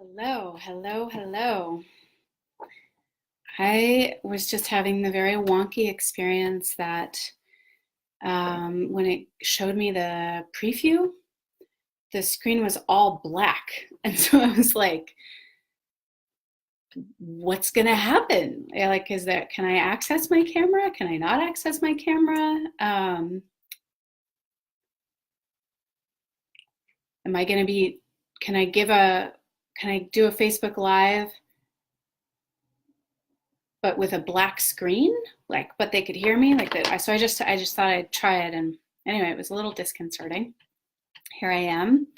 Hello, hello, hello. I was just having the very wonky experience that when it showed me the preview, the screen was all black. And so I was like, what's going to happen? Like, can I access my camera? Can I not access my camera? Am I going to be, can I give a, can I do a Facebook Live but with a black screen, like, but they could hear me like that. So I just thought I'd try it, and anyway, it was a little disconcerting. Here I am.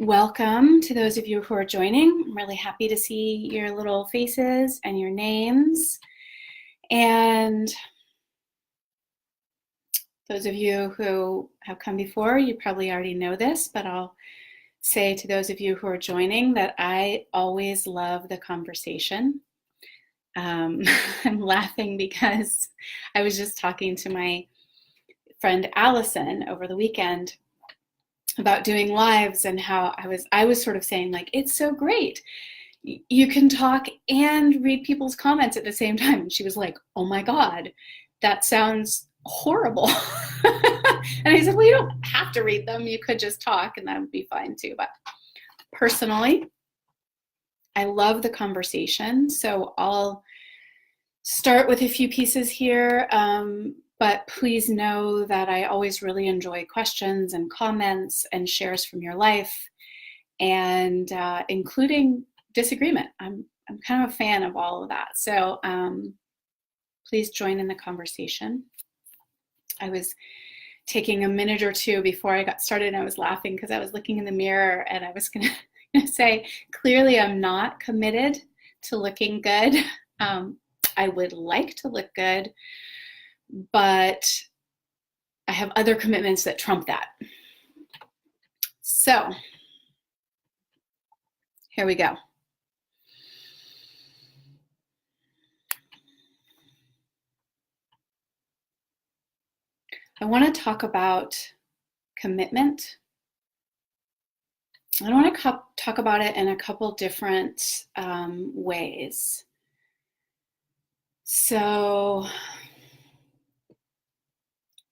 Welcome to those of you who are joining. I'm really happy to see your little faces and your names. And those of you who have come before, you probably already know this, but I'll say to those of you who are joining that I always love the conversation. I'm laughing because I was just talking to my friend Allison over the weekend about doing lives and how I was sort of saying, like, it's so great. You can talk and read people's comments at the same time. And she was like, oh my God, that sounds horrible. And I said, well, you don't have to read them. You could just talk and that would be fine too. But personally, I love the conversation. So I'll start with a few pieces here, but please know that I always really enjoy questions and comments and shares from your life, and including disagreement. I'm kind of a fan of all of that. So please join in the conversation. I was taking a minute or two before I got started, and I was laughing because I was looking in the mirror and I was going to say, clearly I'm not committed to looking good. I would like to look good, but I have other commitments that trump that. So here we go. I want to talk about commitment. I want to talk about it in a couple different ways. So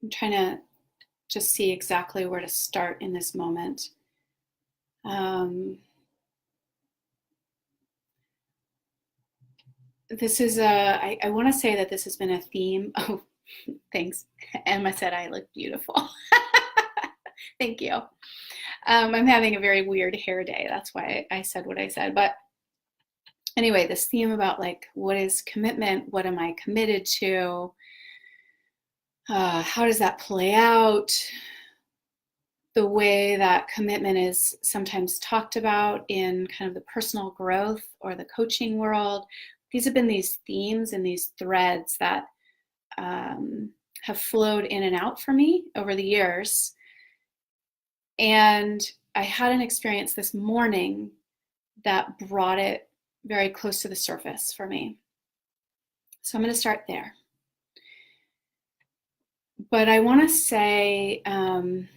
I'm trying to just see exactly where to start in this moment. This is I want to say that this has been a theme. Oh, thanks. Emma said I look beautiful. Thank you. I'm having a very weird hair day. That's why I said what I said. But anyway, this theme about, like, what is commitment? What am I committed to? How does that play out? The way that commitment is sometimes talked about in kind of the personal growth or the coaching world. These have been these themes and these threads that have flowed in and out for me over the years. And I had an experience this morning that brought it very close to the surface for me. So I'm going to start there. But I want to say, and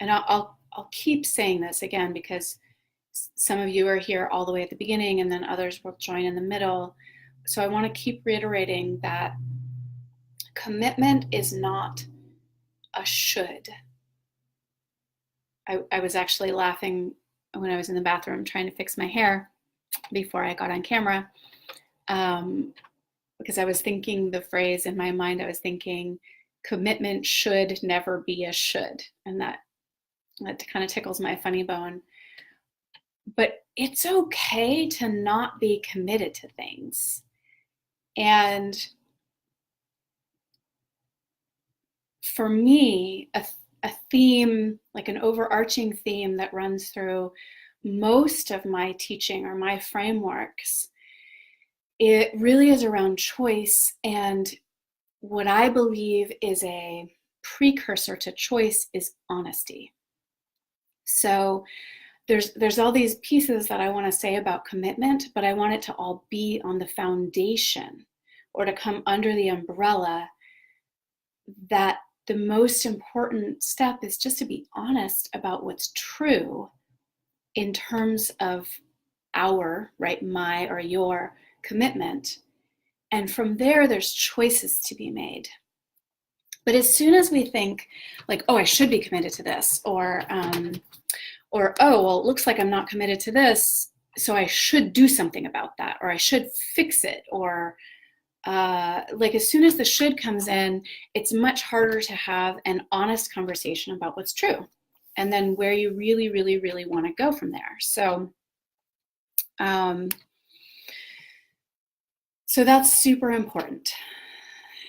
I'll keep saying this again because some of you are here all the way at the beginning and then others will join in the middle. So I want to keep reiterating that commitment is not a should. I was actually laughing when I was in the bathroom trying to fix my hair before I got on camera, because I was thinking the phrase in my mind, I was thinking commitment should never be a should. And that kind of tickles my funny bone. But it's okay to not be committed to things. And for me, a theme, like an overarching theme that runs through most of my teaching or my frameworks, it really is around choice, and what I believe is a precursor to choice is honesty. So there's all these pieces that I want to say about commitment, but I want it to all be on the foundation, or to come under the umbrella, that the most important step is just to be honest about what's true in terms of our, right, my or your commitment. And from there, there's choices to be made. But as soon as we think like, oh, I should be committed to this, or oh, well, it looks like I'm not committed to this, so I should do something about that, or I should fix it, or like as soon as the should comes in, it's much harder to have an honest conversation about what's true, and then where you really, really, really want to go from there. So that's super important,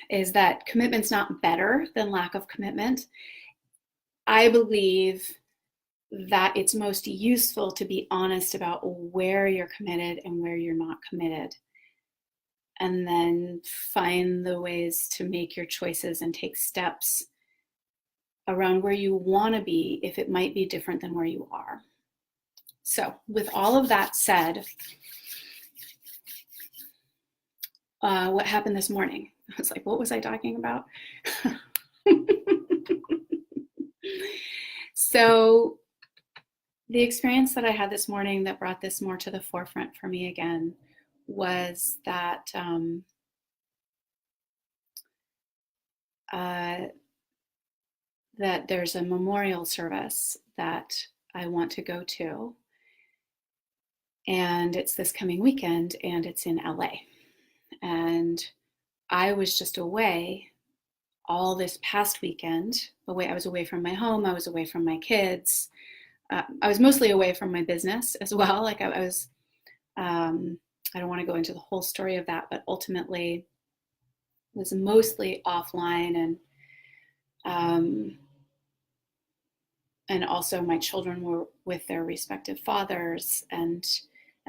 is that commitment's not better than lack of commitment. I believe that it's most useful to be honest about where you're committed and where you're not committed, and then find the ways to make your choices and take steps around where you want to be if it might be different than where you are. So with all of that said, what happened this morning? I was like, what was I talking about? So the experience that I had this morning that brought this more to the forefront for me again was that that there's a memorial service that I want to go to, and it's this coming weekend, and it's in LA. And I was just away all this past weekend. I was away from my home, I was away from my kids. I was mostly away from my business as well. Like I was, I don't want to go into the whole story of that, but ultimately was mostly offline, and also my children were with their respective fathers, and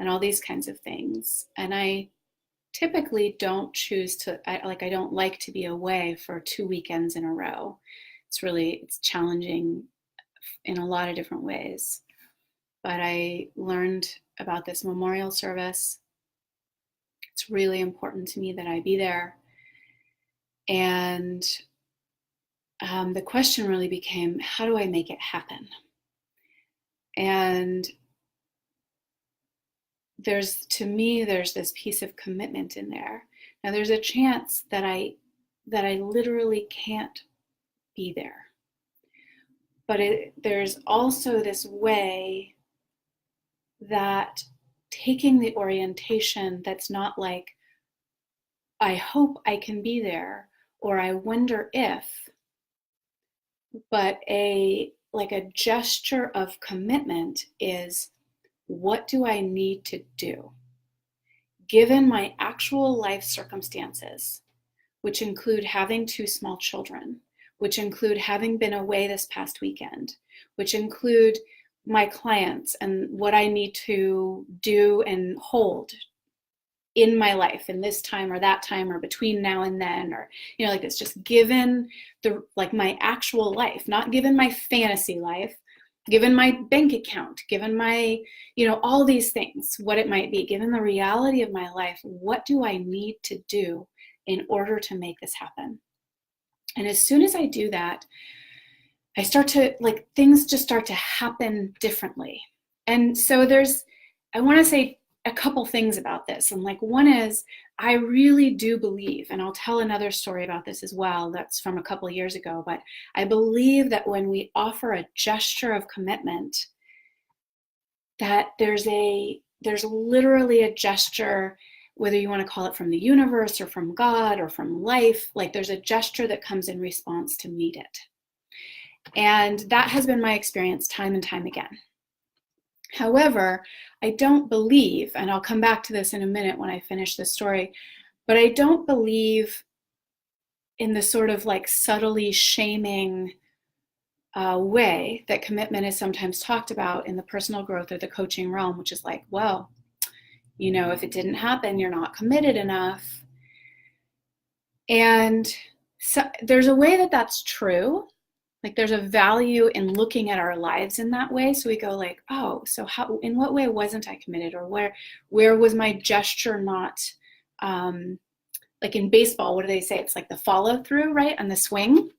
all these kinds of things. And I typically don't choose to, I don't like to be away for 2 weekends in a row. It's challenging in a lot of different ways. But I learned about this memorial service. It's really important to me that I be there. And the question really became, how do I make it happen? And there's this piece of commitment in there. Now there's a chance that I literally can't be there. But there's also this way that taking the orientation that's not like, I hope I can be there, or I wonder if, but a gesture of commitment is, what do I need to do? Given my actual life circumstances, which include having 2 small children, which include having been away this past weekend, which include my clients and what I need to do and hold in my life in this time or that time or between now and then, or like this, just given my actual life, not given my fantasy life, given my bank account, given my all these things, what it might be, given the reality of my life, what do I need to do in order to make this happen? And as soon as I do that, I start to, things just start to happen differently. And so I want to say a couple things about this. And one is, I really do believe, and I'll tell another story about this as well, that's from a couple of years ago, but I believe that when we offer a gesture of commitment, that there's literally a gesture, whether you want to call it from the universe or from God or from life, there's a gesture that comes in response to meet it. And that has been my experience time and time again. However, I don't believe, and I'll come back to this in a minute when I finish this story, but I don't believe in the sort of subtly shaming way that commitment is sometimes talked about in the personal growth or the coaching realm, which is well, if it didn't happen, you're not committed enough. And so there's a way that that's true. There's a value in looking at our lives in that way. So we go oh, so how, in what way wasn't I committed? Or where was my gesture not, in baseball, what do they say? It's the follow through, right? And the swing.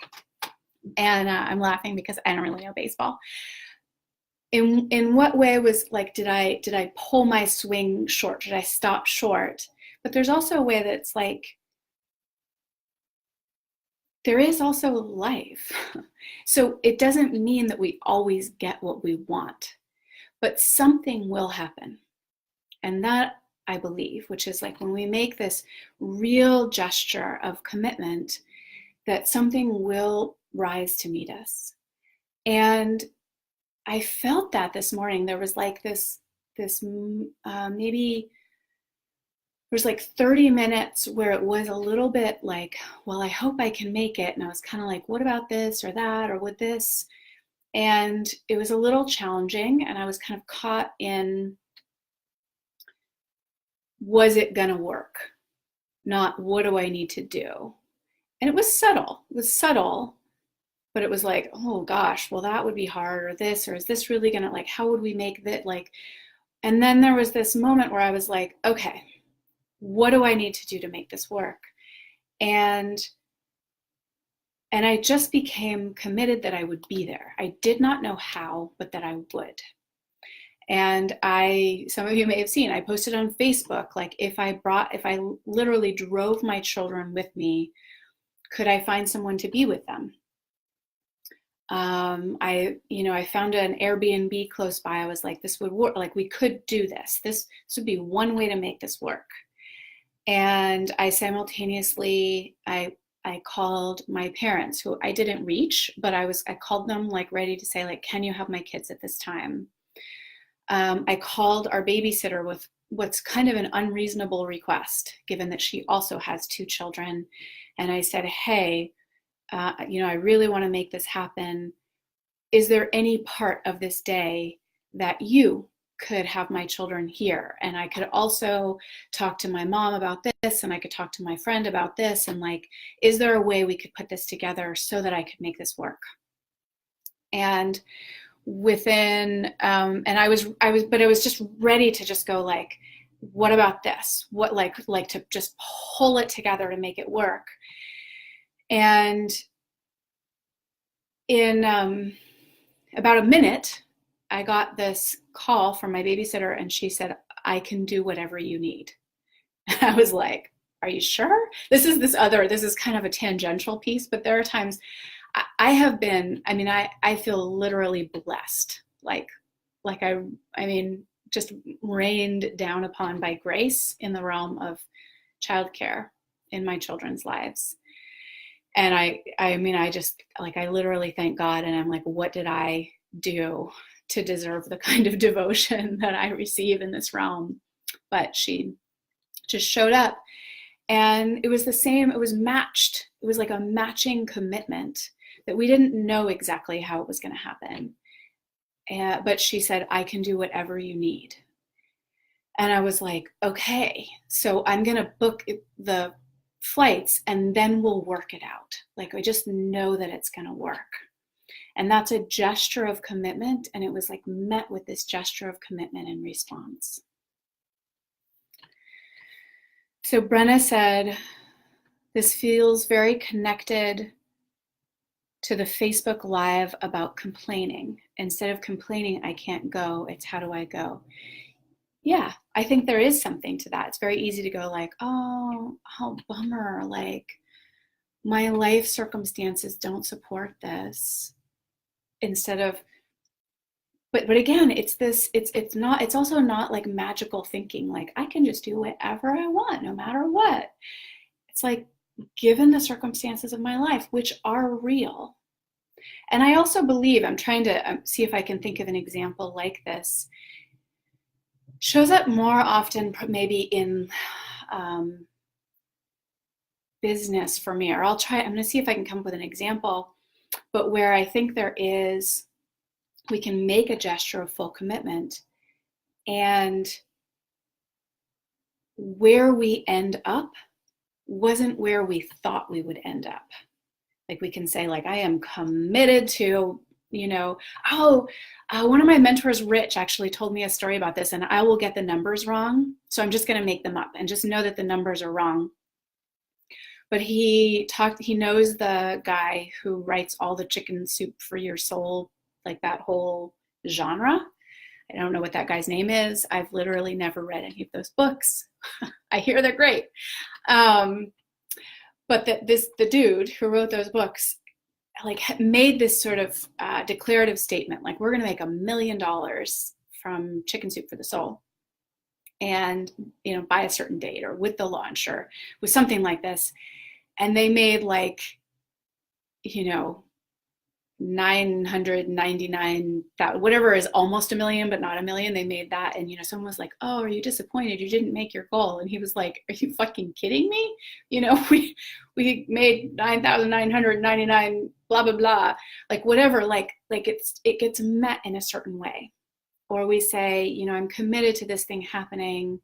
And I'm laughing because I don't really know baseball. in what way was like, did I pull my swing short? Did I stop short? But there's also a way that's like, there is also life. So it doesn't mean that we always get what we want, but something will happen. And that, I believe, which is like when we make this real gesture of commitment, that something will rise to meet us. And I felt that this morning. There was like this maybe there's like 30 minutes where it was a little bit like, well, I hope I can make it. And I was kind of like, what about this or that or with this? And it was a little challenging. And I was kind of caught in, was it going to work? Not what do I need to do? And it was subtle. It was subtle, but it was like, oh gosh, well, that would be hard, or this, or is this really going to, like, how would we make that? Like, and then there was this moment where I was like, okay, what do I need to do to make this work? And I just became committed that I would be there. I did not know how, but that I would. And some of you may have seen, I posted on Facebook, like if I literally drove my children with me, could I find someone to be with them? I found an Airbnb close by. I was like, this would work. Like we could do this. This would be one way to make this work. And I simultaneously, I called my parents, who I didn't reach, but I called them like ready to say, like, can you have my kids at this time? I called our babysitter with what's kind of an unreasonable request, given that she also has 2 children. And I said, hey, I really want to make this happen. Is there any part of this day that you could have my children here? And I could also talk to my mom about this, and I could talk to my friend about this. And like, is there a way we could put this together so that I could make this work? And within, and I was just ready to just go like, what about this? What like to just pull it together to make it work. And in about a minute, I got this call from my babysitter, and she said, I can do whatever you need. And I was like, are you sure? This is kind of a tangential piece, but there are times I have been, I feel literally blessed. Just rained down upon by grace in the realm of childcare in my children's lives. And I literally thank God, and I'm like, what did I do to deserve the kind of devotion that I receive in this realm? But she just showed up, and it was the same. It was matched. It was like a matching commitment that we didn't know exactly how it was going to happen. But she said, I can do whatever you need. And I was like, okay, so I'm going to book the flights and then we'll work it out. Like, I just know that it's going to work. And that's a gesture of commitment. And it was like met with this gesture of commitment in response. So Brenna said, this feels very connected to the Facebook Live about complaining. Instead of complaining, I can't go, it's how do I go? Yeah, I think there is something to that. It's very easy to go like, oh, how bummer, like my life circumstances don't support this. Instead of, but again, it's also not like magical thinking, like I can just do whatever I want, no matter what. It's like, given the circumstances of my life, which are real. And I also believe, I'm trying to see if I can think of an example like this, shows up more often maybe in business for me, or I'm going to see if I can come up with an example, but where I think we can make a gesture of full commitment, and where we end up wasn't where we thought we would end up. Like we can say like, I am committed to, one of my mentors, Rich, actually told me a story about this, and I will get the numbers wrong. So I'm just going to make them up and just know that the numbers are wrong. But he knows the guy who writes all the Chicken Soup for Your Soul, like that whole genre. I don't know what that guy's name is. I've literally never read any of those books. I hear they're great. But the dude who wrote those books like made this sort of declarative statement, like, we're going to make $1 million from Chicken Soup for the Soul, and by a certain date, or with the launch, or with something like this. And they made like 999, whatever is almost $1 million but not $1 million. They made that, and someone was like, oh, are you disappointed you didn't make your goal? And he was like, are you fucking kidding me? We made 9,999 blah blah blah, like whatever, like it gets met in a certain way. Or we say, I'm committed to this thing happening,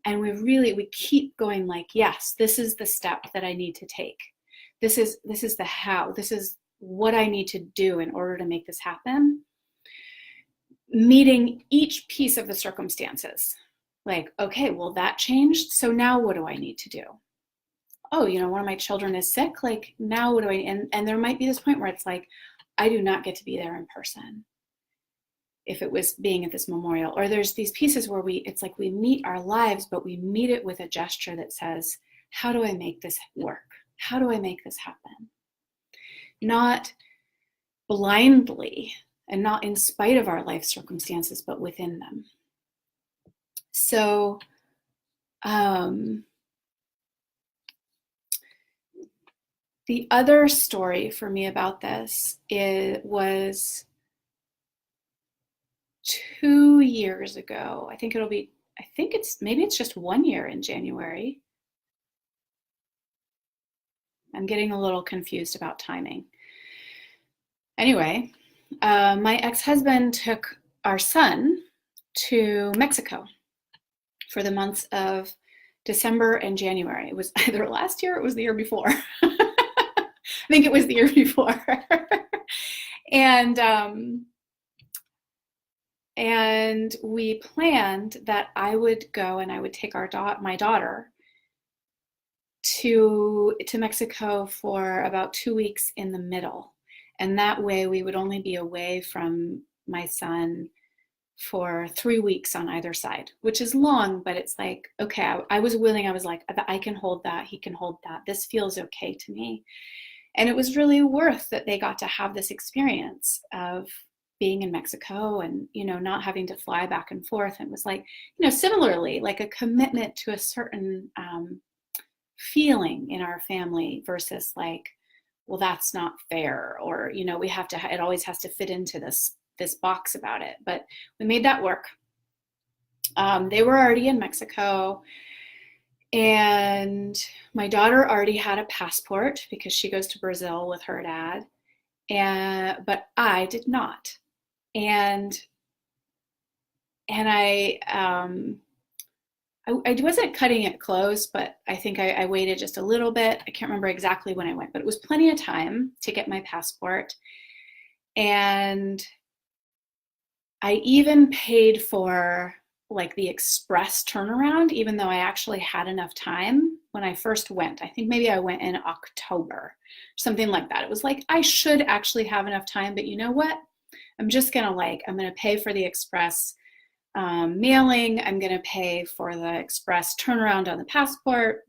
and we keep going, like, yes, this is the step that I need to take, this is the how, this is what I need to do in order to make this happen, meeting each piece of the circumstances. Like, okay, well, that changed, so now what do I need to do? Oh, one of my children is sick, like, now what do I, and there might be this point where it's like, I do not get to be there in person, if it was being at this memorial. Or there's these pieces where it's like we meet our lives, but we meet it with a gesture that says, how do I make this work? How do I make this happen? Not blindly, and not in spite of our life circumstances, but within them. So the other story for me about this was 2 years ago. Maybe it's just 1 year in January. I'm getting a little confused about timing. Anyway, my ex-husband took our son to Mexico for the months of December and January. It was either last year or it was the year before. I think it was the year before. And we planned that I would go and I would take my daughter to Mexico for about 2 weeks in the middle. And that way we would only be away from my son for 3 weeks on either side, which is long, but it's like, okay, I was willing. I was like, I can hold that. He can hold that. This feels okay to me. And it was really worth that they got to have this experience of being in Mexico and, not having to fly back and forth. And it was like, similarly, like a commitment to a certain feeling in our family versus like, well, that's not fair, or we have to, it always has to fit into this box about it. But we made that work. They were already in Mexico, and my daughter already had a passport because she goes to Brazil with her dad, but I did not. And I wasn't cutting it close, but I think I waited just a little bit. I can't remember exactly when I went, but it was plenty of time to get my passport. And I even paid for like the express turnaround, even though I actually had enough time when I first went. I think maybe I went in October, something like that. It was like, I should actually have enough time, but you know what? I'm just gonna I'm gonna pay for the express mailing. I'm going to pay for the express turnaround on the passport.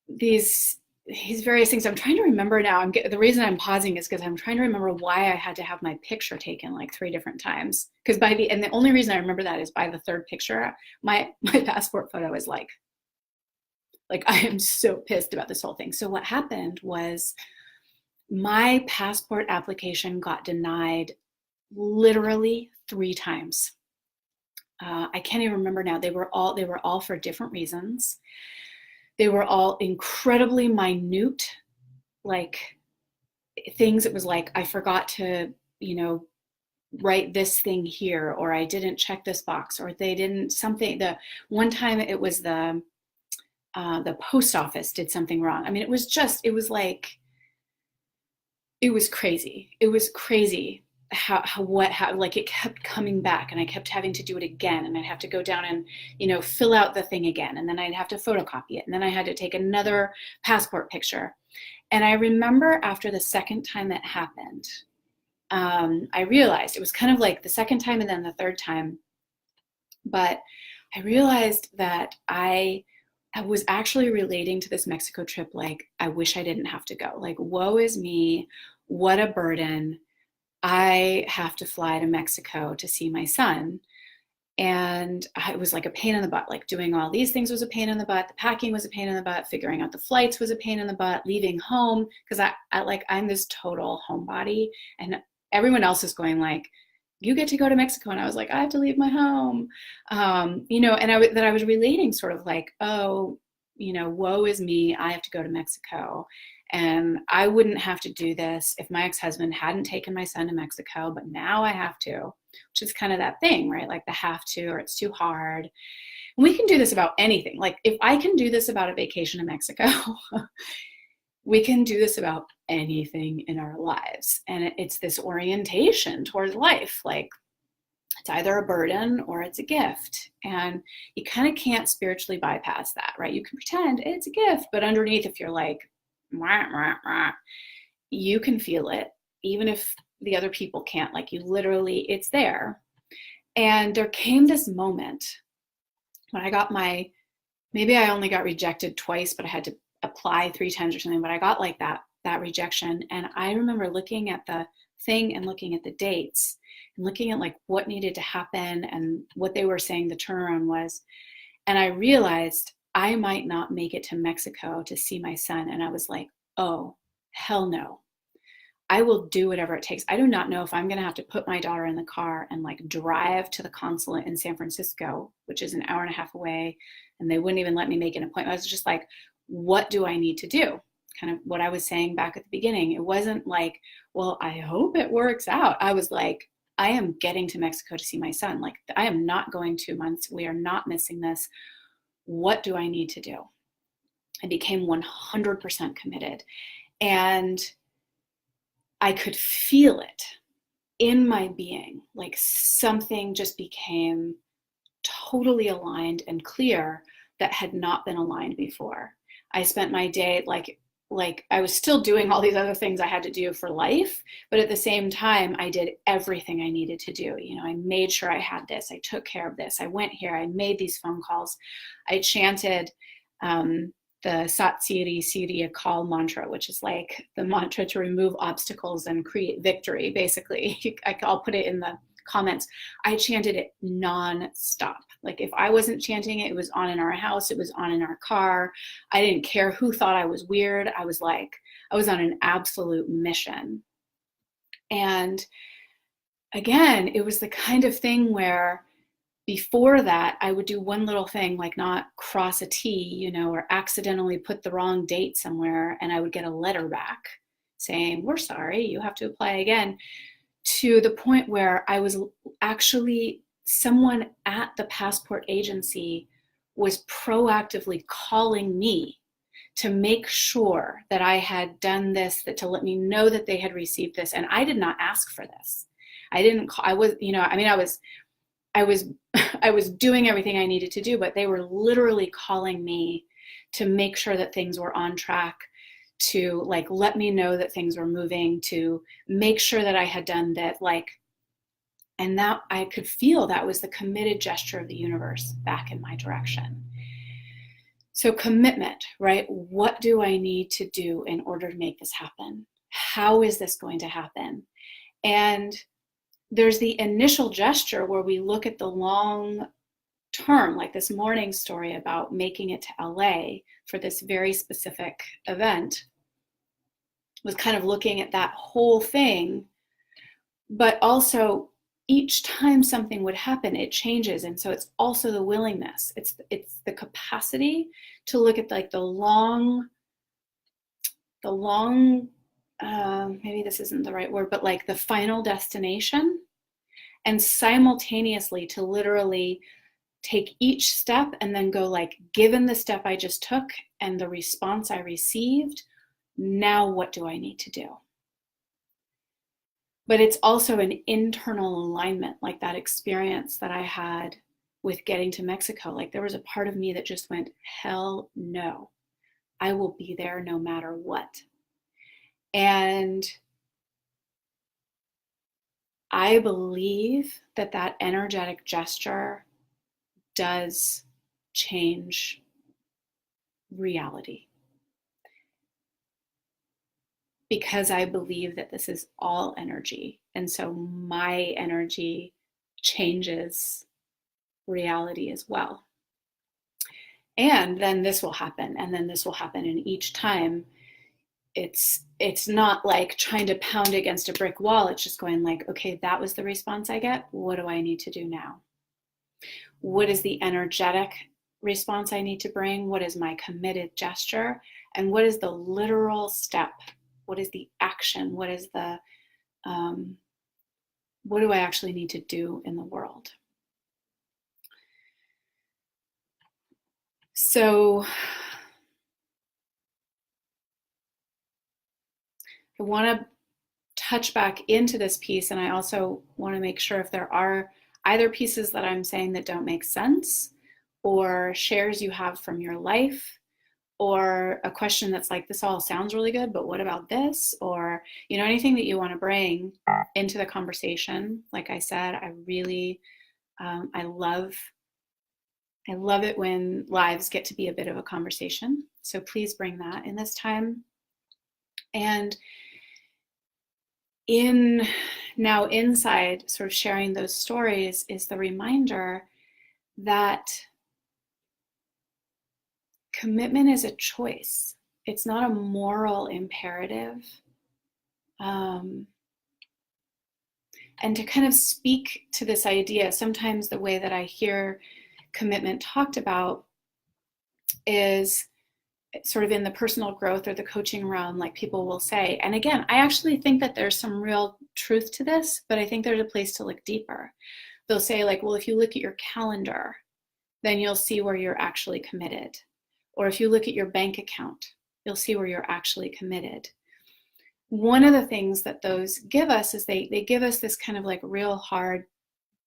These various things. I'm trying to remember now. The reason I'm pausing is because I'm trying to remember why I had to have my picture taken like 3 different times. Because and the only reason I remember that is by the 3rd picture, my passport photo is like I am so pissed about this whole thing. So what happened was my passport application got denied literally 3 times. I can't even remember now. They were all for different reasons. They were all incredibly minute, like things. It was like, I forgot to, write this thing here, or I didn't check this box, or they didn't something. The one time it was the post office did something wrong. I mean, it was crazy. It was crazy. How like it kept coming back, and I kept having to do it again, and I'd have to go down and fill out the thing again, and then I'd have to photocopy it, and then I had to take another passport picture. And I remember after the second time it happened, I realized it was kind of like the second time and then the third time, but I realized that I was actually relating to this Mexico trip like, I wish I didn't have to go. Like, woe is me. What a burden. I have to fly to Mexico to see my son. And it was like a pain in the butt. Like, doing all these things was a pain in the butt. The packing was a pain in the butt. Figuring out the flights was a pain in the butt. Leaving home, because I'm this total homebody, and everyone else is going like, you get to go to Mexico, and I was like, I have to leave my home, and that I was relating sort of like, oh, woe is me. I have to go to Mexico. And I wouldn't have to do this if my ex-husband hadn't taken my son to Mexico, but now I have to, which is kind of that thing, right? Like the have to, or it's too hard. And we can do this about anything. Like, if I can do this about a vacation in Mexico, we can do this about anything in our lives. And it's this orientation towards life. Like, it's either a burden or it's a gift. And you kind of can't spiritually bypass that, right? You can pretend it's a gift, but underneath, if you're like, wah, wah, wah, you can feel it, even if the other people can't. Like, you literally, it's there. And there came this moment when I got maybe I only got rejected twice, but I had to apply 3 times or something, but I got like that rejection. And I remember looking at the thing and looking at the dates and looking at like what needed to happen and what they were saying the turnaround was. And I realized I might not make it to Mexico to see my son. And I was like, oh, hell no. I will do whatever it takes. I do not know if I'm going to have to put my daughter in the car and like drive to the consulate in San Francisco, which is an hour and a half away, and they wouldn't even let me make an appointment. I was just like, what do I need to do? Kind of what I was saying back at the beginning. It wasn't like, well, I hope it works out. I was like, I am getting to Mexico to see my son. Like, I am not going 2 months. We are not missing this. What do I need to do? I became 100% committed. And I could feel it in my being. Like, something just became totally aligned and clear that had not been aligned before. I spent my day like I was still doing all these other things I had to do for life, but at the same time, I did everything I needed to do. I made sure I had this. I took care of this. I went here. I made these phone calls. I chanted the Sat Siri Siri Akal mantra, which is like the mantra to remove obstacles and create victory, basically. I'll put it in the comments. I chanted it non-stop. Like, if I wasn't chanting it, it was on in our house, it was on in our car. I didn't care who thought I was weird. I was on an absolute mission. And again, it was the kind of thing where before that, I would do one little thing, like not cross a T, or accidentally put the wrong date somewhere, and I would get a letter back saying, we're sorry, you have to apply again, to the point where I was actually, someone at the passport agency was proactively calling me to make sure that I had done this, to let me know that they had received this. And I did not ask for this. I was doing everything I needed to do, but they were literally calling me to make sure that things were on track, to like let me know that things were moving, to make sure that I had done that, and that I could feel that was the committed gesture of the universe back in my direction. So commitment, right? What do I need to do in order to make this happen? How is this going to happen? And there's the initial gesture where we look at the long term, like this morning story about making it to LA for this very specific event, was kind of looking at that whole thing. But also, each time something would happen, it changes. And so it's also the willingness. It's the capacity to look at like the long, maybe this isn't the right word, but like the final destination, and simultaneously to literally take each step and then go like, given the step I just took and the response I received, now what do I need to do? But it's also an internal alignment, like that experience that I had with getting to Mexico. Like, there was a part of me that just went, hell no, I will be there no matter what. And I believe that that energetic gesture does change reality, because I believe that this is all energy. And so my energy changes reality as well. And then this will happen, and then this will happen. And each time it's not like trying to pound against a brick wall. It's just going like, okay, that was the response I get. What do I need to do now? What is the energetic response I need to bring? What is my committed gesture? And what is the literal step? What is the action? What is the, what do I actually need to do in the world? So I want to touch back into this piece, and I also want to make sure if there are either pieces that I'm saying that don't make sense, or shares you have from your life, or a question that's like, this all sounds really good, but what about this? Or, you know, anything that you want to bring into the conversation. Like I said, I really, I love it when lives get to be a bit of a conversation. So please bring that in this time. And now inside sort of sharing those stories is the reminder that commitment is a choice. It's not a moral imperative. And to kind of speak to this idea, sometimes the way that I hear commitment talked about is sort of in the personal growth or the coaching realm, like people will say, and again, I actually think that there's some real truth to this, but I think there's a place to look deeper. They'll say like, well, if you look at your calendar, then you'll see where you're actually committed. Or if you look at your bank account, you'll see where you're actually committed. One of the things that those give us is they give us this kind of like real hard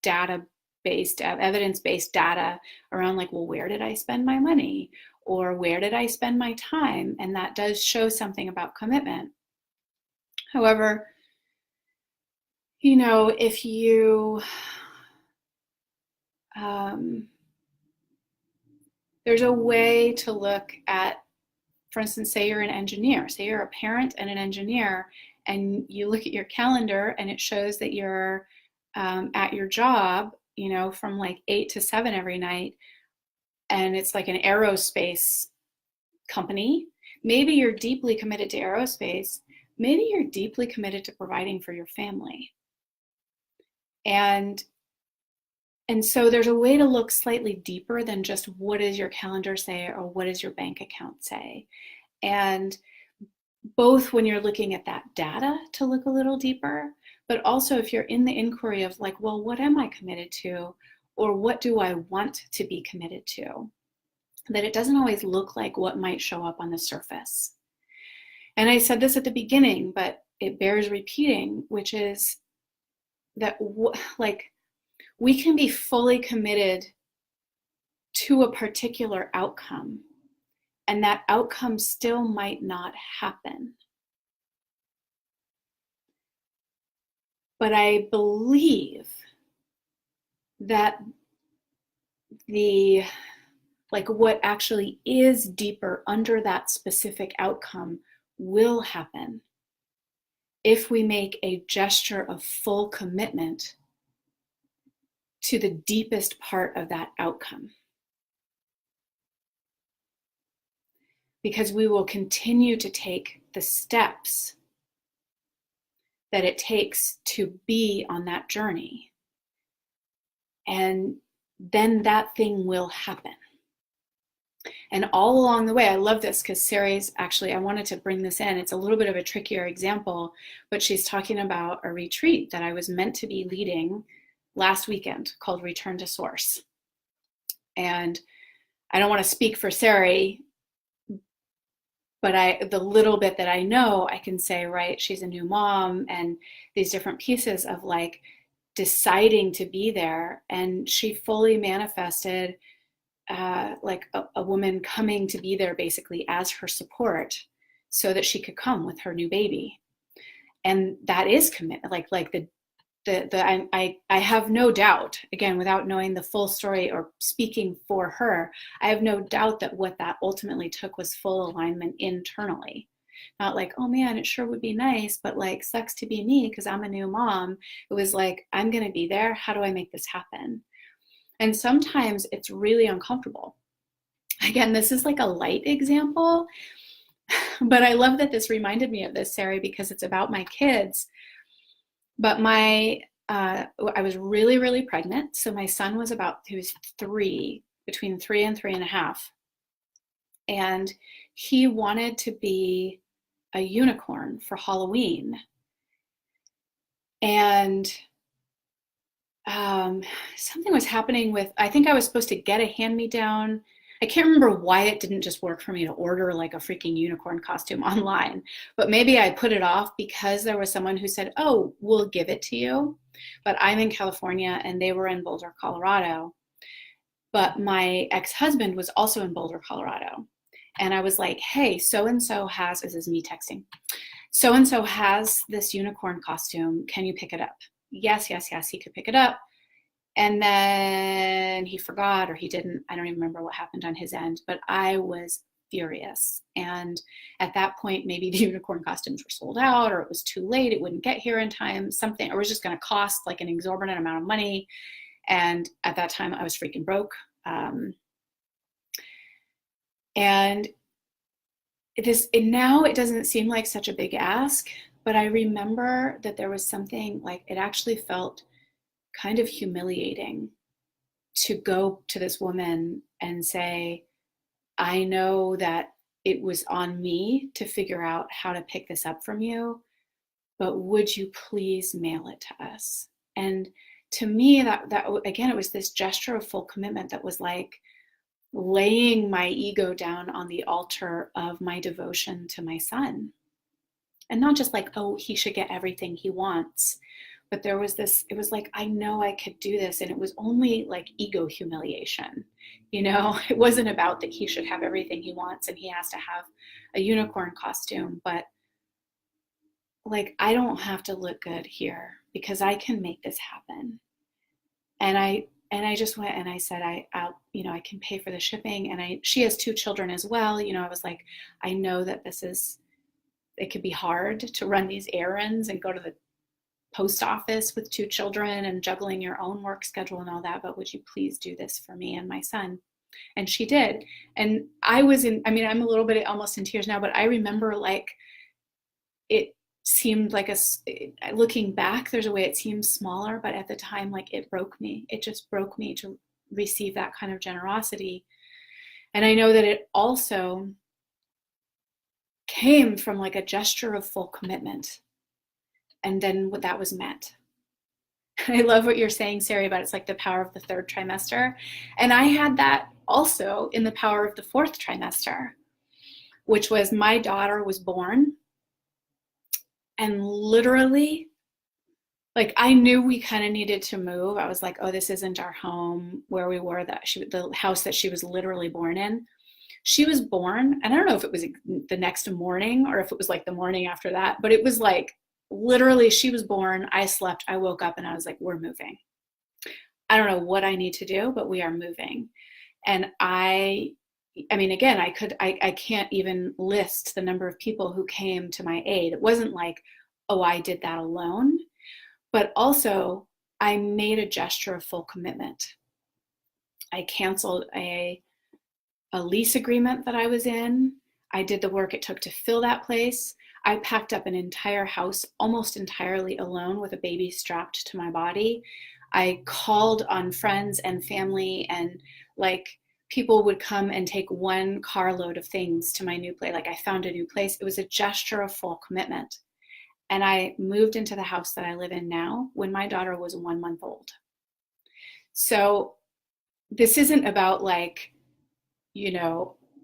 data-based, evidence-based data around like, well, where did I spend my money? Or where did I spend my time? And that does show something about commitment. However, you know, if you, there's a way to look at, for instance, say you're an engineer, say you're a parent and an engineer, and you look at your calendar and it shows that you're at your job, you know, from like 8 to 7 every night, and it's like an aerospace company. Maybe you're deeply committed to aerospace. Maybe you're deeply committed to providing for your family. And so there's a way to look slightly deeper than just what does your calendar say or what does your bank account say. And both when you're looking at that data to look a little deeper, but also if you're in the inquiry of like, well, what am I committed to? Or what do I want to be committed to? That it doesn't always look like what might show up on the surface. And I said this at the beginning, but it bears repeating, which is that like we can be fully committed to a particular outcome, and that outcome still might not happen. But I believe that what actually is deeper under that specific outcome will happen if we make a gesture of full commitment to the deepest part of that outcome. Because we will continue to take the steps that it takes to be on that journey. And then that thing will happen. And all along the way, I love this because Sary's actually, I wanted to bring this in. It's a little bit of a trickier example, but she's talking about a retreat that I was meant to be leading last weekend called Return to Source. And I don't want to speak for Sari, but the little bit that I know, I can say, right, she's a new mom and these different pieces of like deciding to be there. And she fully manifested like a woman coming to be there basically as her support so that she could come with her new baby. And that is commitment, like the I have no doubt, again, without knowing the full story or speaking for her, I have no doubt that what that ultimately took was full alignment internally. Not like, oh man, it sure would be nice, but like, sucks to be me because I'm a new mom. It was like, I'm going to be there. How do I make this happen? And sometimes it's really uncomfortable. Again, this is like a light example, but I love that this reminded me of this, Sari, because it's about my kids. But I was really, really pregnant. So my son was he was 3, between 3 and 3.5. And he wanted to be a unicorn for Halloween. And something was happening with, I think I was supposed to get a hand-me-down. I can't remember why it didn't just work for me to order like a freaking unicorn costume online, but maybe I put it off because there was someone who said, oh, we'll give it to you. But I'm in California and they were in Boulder, Colorado. But my ex-husband was also in Boulder, Colorado. And I was like, hey, so-and-so has, this is me texting, so-and-so has this unicorn costume. Can you pick it up? Yes, yes, yes, he could pick it up. And then he forgot or he didn't. I don't even remember what happened on his end, but I was furious. And at that point, maybe the unicorn costumes were sold out or it was too late. It wouldn't get here in time, something, or it was just going to cost like an exorbitant amount of money. And at that time I was freaking broke. And now it doesn't seem like such a big ask, but I remember that there was something like, it actually felt kind of humiliating to go to this woman and say, I know that it was on me to figure out how to pick this up from you, but would you please mail it to us? And to me, that again, it was this gesture of full commitment that was like laying my ego down on the altar of my devotion to my son. And not just like, oh, he should get everything he wants, but there was this, it was like, I know I could do this. And it was only like ego humiliation. It wasn't about that he should have everything he wants and he has to have a unicorn costume, but like, I don't have to look good here because I can make this happen. And I just went and I said, I'll, I can pay for the shipping. And she has 2 children as well. I was like, I know that it could be hard to run these errands and go to the post office with 2 children and juggling your own work schedule and all that, but would you please do this for me and my son? And she did. And I'm a little bit almost in tears now, but I remember like it seemed like looking back, there's a way it seems smaller, but at the time, like it broke me. It just broke me to receive that kind of generosity. And I know that it also came from like a gesture of full commitment. And then that was met. I love what you're saying, Sari, about it's like the power of the 3rd trimester. And I had that also in the power of the 4th trimester, which was my daughter was born. And literally, like I knew we kind of needed to move. I was like, oh, this isn't our home where we were, the house that she was literally born in. She was born, and I don't know if it was the next morning or if it was like the morning after that, but it was like, literally, she was born, I slept, I woke up and I was like, we're moving. I don't know what I need to do, but we are moving. And again, I can't even list the number of people who came to my aid. It wasn't like, oh, I did that alone, but also I made a gesture of full commitment. I canceled a lease agreement that I was in. I did the work it took to fill that place. I packed up an entire house almost entirely alone with a baby strapped to my body. I called on friends and family, and like people would come and take 1 carload of things to my new place. Like I found a new place. It was a gesture of full commitment. And I moved into the house that I live in now when my daughter was 1 month old. So this isn't about like,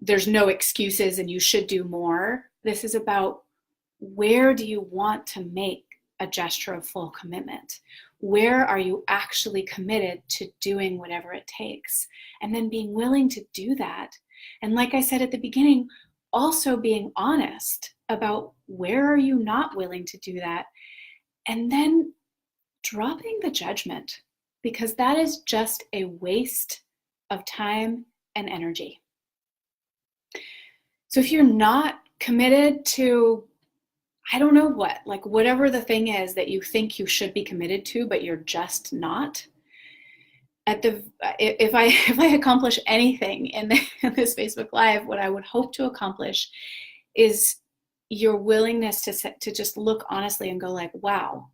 there's no excuses and you should do more. This is about, where do you want to make a gesture of full commitment? Where are you actually committed to doing whatever it takes? And then being willing to do that. And like I said at the beginning, also being honest about where are you not willing to do that? And then dropping the judgment, because that is just a waste of time and energy. So if you're not committed to, I don't know what, like whatever the thing is that you think you should be committed to, but you're just not, if I accomplish anything in this Facebook Live, what I would hope to accomplish is your willingness to just look honestly and go like, wow,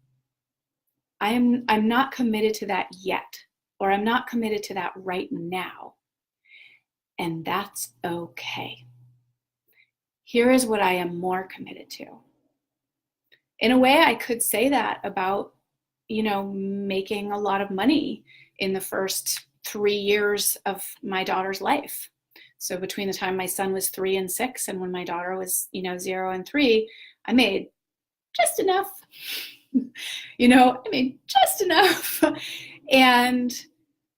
I'm not committed to that yet, or I'm not committed to that right now. And that's okay. Here is what I am more committed to. In a way, I could say that about, making a lot of money in the first 3 years of my daughter's life. So between the time my son was 3 and 6 and when my daughter was, 0 and 3, I made just enough. I made just enough. And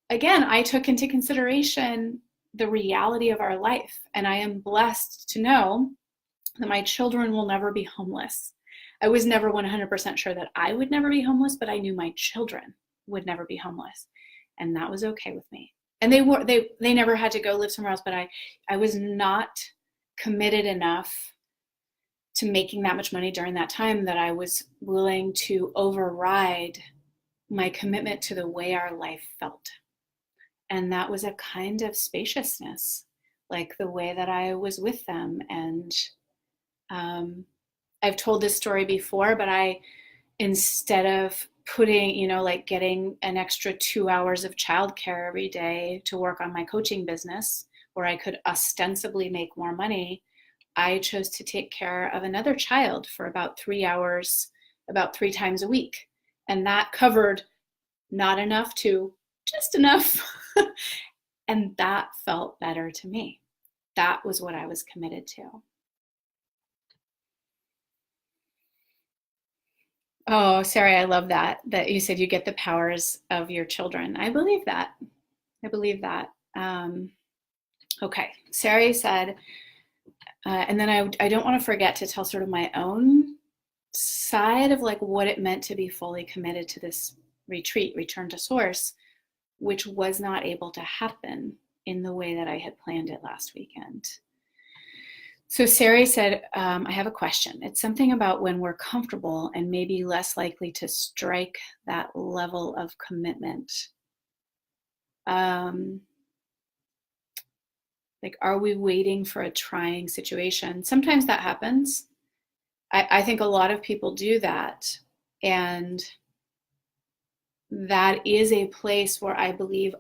again, I took into consideration the reality of our life. And I am blessed to know that my children will never be homeless. I was never 100% sure that I would never be homeless, but I knew my children would never be homeless. And that was okay with me. And they never had to go live somewhere else, but I was not committed enough to making that much money during that time that I was willing to override my commitment to the way our life felt. And that was a kind of spaciousness, like the way that I was with them. And I've told this story before, but instead of putting, getting an extra 2 hours of childcare every day to work on my coaching business, where I could ostensibly make more money, I chose to take care of another child for about 3 hours, about 3 times a week. And that covered not enough to just enough. And that felt better to me. That was what I was committed to. Oh, Sarah, I love that you said you get the powers of your children. I believe that. Okay, Sarah said, and then I don't want to forget to tell sort of my own side of like what it meant to be fully committed to this retreat, return to source, which was not able to happen in the way that I had planned it last weekend. So Sarah said, I have a question. It's something about when we're comfortable and maybe less likely to strike that level of commitment. Like, are we waiting for a trying situation? Sometimes that happens. I think a lot of people do that. And that is a place where I believe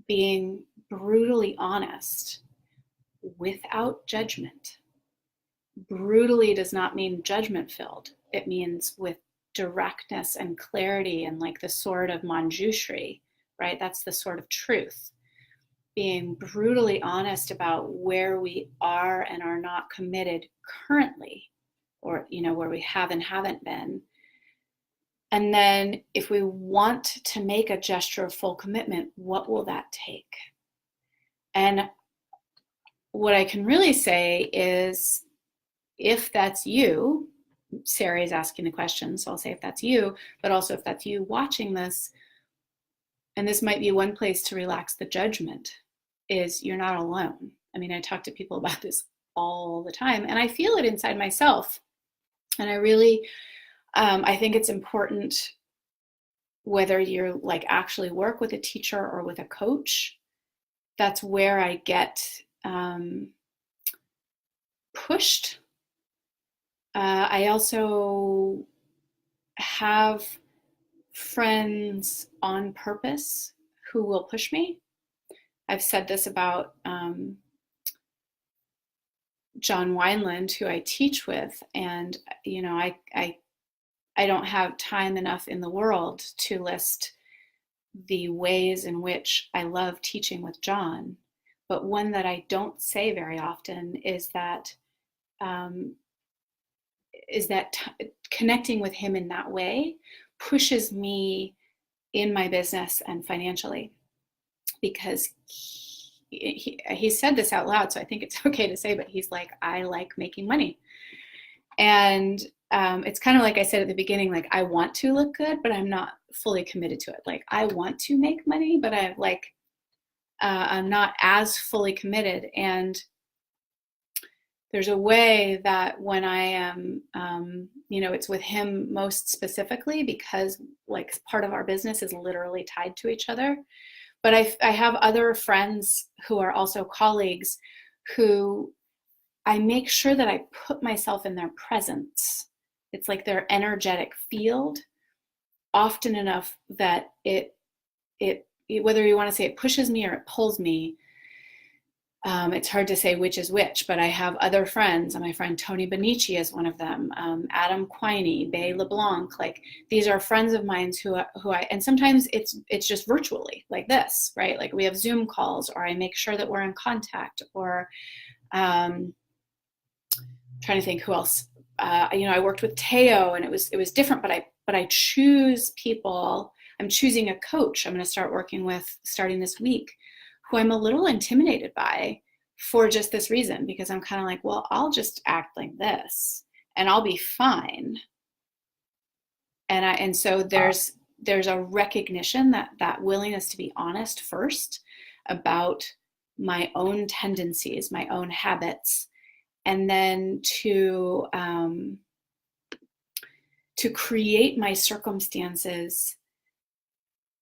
being brutally honest without judgment. Brutally does not mean judgment filled. It means with directness and clarity and like the sword of Manjushri, right? That's the sword of truth. Being brutally honest about where we are and are not committed currently, or, where we have and haven't been. And then if we want to make a gesture of full commitment, what will that take? And what I can really say is, if that's you, Sarah is asking the question, so I'll say if that's you, but also if that's you watching this, and this might be one place to relax the judgment, is you're not alone. I mean, I talk to people about this all the time, and I feel it inside myself. And I really, I think it's important, whether you're like actually work with a teacher or with a coach, that's where I get pushed. I also have friends on purpose who will push me. I've said this about John Wineland, who I teach with, and I don't have time enough in the world to list the ways in which I love teaching with John. But one that I don't say very often is that connecting with him in that way pushes me in my business and financially, because he said this out loud, so I think it's okay to say, but he's like, I like making money. And it's kind of like I said at the beginning, like I want to look good, but I'm not fully committed to it. Like I want to make money, but I'm not as fully committed. And there's a way that when I am, it's with him most specifically because like part of our business is literally tied to each other. But I have other friends who are also colleagues who I make sure that I put myself in their presence. It's like their energetic field often enough that it whether you want to say it pushes me or it pulls me. It's hard to say which is which, but I have other friends. My friend Tony Benici is one of them. Adam Quiney, Bay LeBlanc. Like these are friends of mine who I, and sometimes it's just virtually like this, right? Like we have Zoom calls, or I make sure that we're in contact, or trying to think who else. I worked with Teo, and it was different, but I choose people. I'm choosing a coach I'm going to start working with starting this week, who I'm a little intimidated by for just this reason, because I'm kind of like, well, I'll just act like this and I'll be fine. And so there's a recognition that willingness to be honest first about my own tendencies, my own habits, and then to create my circumstances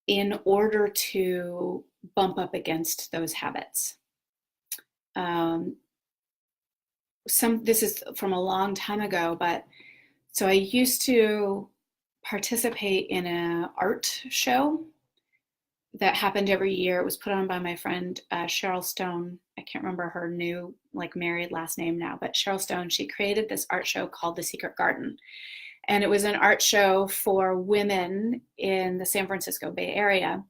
in order to bump up against those habits. This is from a long time ago, but so I used to participate in an art show that happened every year. It was put on by my friend Cheryl Stone. I can't remember her new married last name now, but Cheryl Stone, she created this art show called The Secret Garden. And it was an art show for women in the San Francisco Bay Area.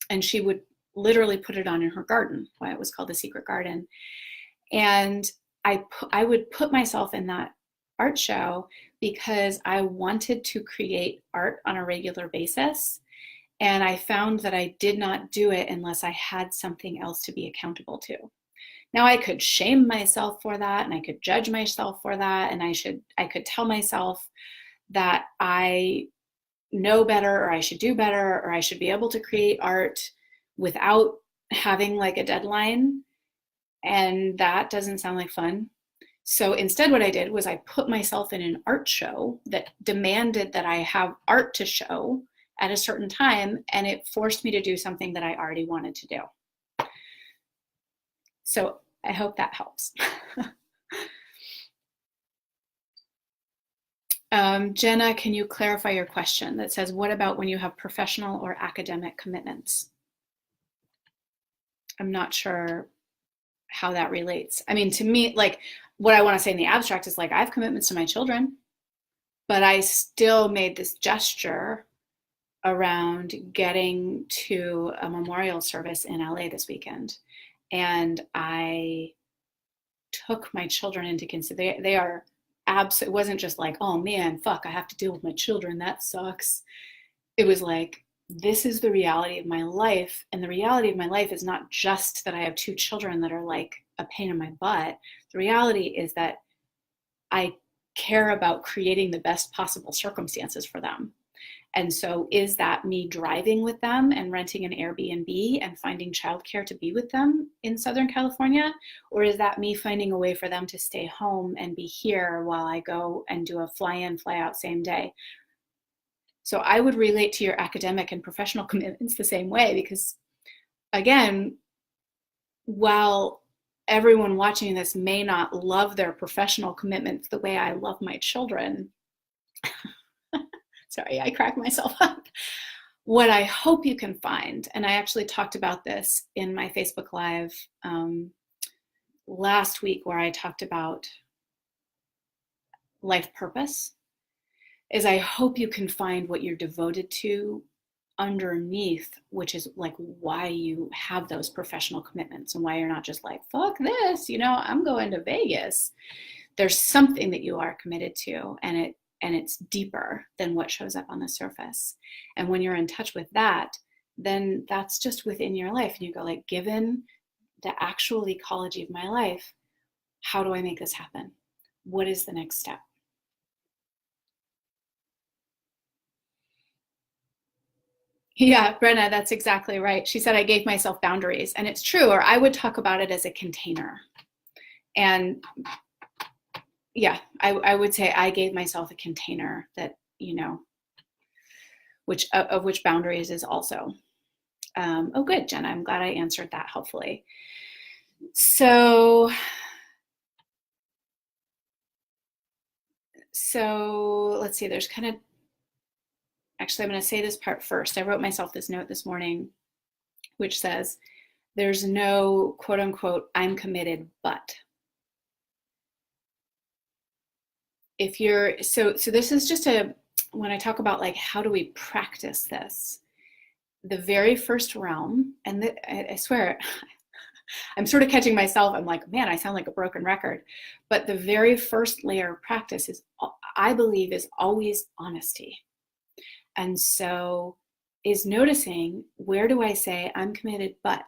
And she would literally put it on in her garden, why it was called The Secret Garden. And I would put myself in that art show because I wanted to create art on a regular basis. And I found that I did not do it unless I had something else to be accountable to. Now I could shame myself for that, and I could judge myself for that, and I could tell myself that I know better, or I should do better, or I should be able to create art without having like a deadline. And that doesn't sound like fun. So instead what I did was I put myself in an art show that demanded that I have art to show at a certain time, and it forced me to do something that I already wanted to do. So I hope that helps. Jenna, can you clarify your question that says, what about when you have professional or academic commitments? I'm not sure how that relates. I mean, to me, like what I want to say in the abstract is like, I have commitments to my children, but I still made this gesture around getting to a memorial service in LA this weekend. And I took my children into consideration. They are absolutely, it wasn't just like, oh man, fuck, I have to deal with my children. That sucks. It was like, this is the reality of my life. And the reality of my life is not just that I have two children that are like a pain in my butt. The reality is that I care about creating the best possible circumstances for them. And so is that me driving with them and renting an Airbnb and finding childcare to be with them in Southern California? Or is that me finding a way for them to stay home and be here while I go and do a fly in, fly out same day? So I would relate to your academic and professional commitments the same way, because again, while everyone watching this may not love their professional commitments the way I love my children, sorry, I crack myself up. What I hope you can find, and I actually talked about this in my Facebook Live last week where I talked about life purpose, is I hope you can find what you're devoted to underneath, which is like why you have those professional commitments and why you're not just like, fuck this, I'm going to Vegas. There's something that you are committed to, and it's deeper than what shows up on the surface. And when you're in touch with that, then that's just within your life. And you go like, given the actual ecology of my life, how do I make this happen? What is the next step? Yeah, Brenna, that's exactly right. She said I gave myself boundaries, and it's true, or I would talk about it as a container. And yeah, I would say I gave myself a container that, which of which boundaries is also. Oh, good, Jenna. I'm glad I answered that helpfully. So, let's see. There's kind of, actually, I'm going to say this part first. I wrote myself this note this morning, which says, there's no quote unquote, I'm committed, but. If you're, so this is just when I talk about like, how do we practice this? The very first realm, and I swear, I'm sort of catching myself. I'm like, man, I sound like a broken record. But the very first layer of practice is, I believe, is always honesty. And so is noticing, where do I say I'm committed, but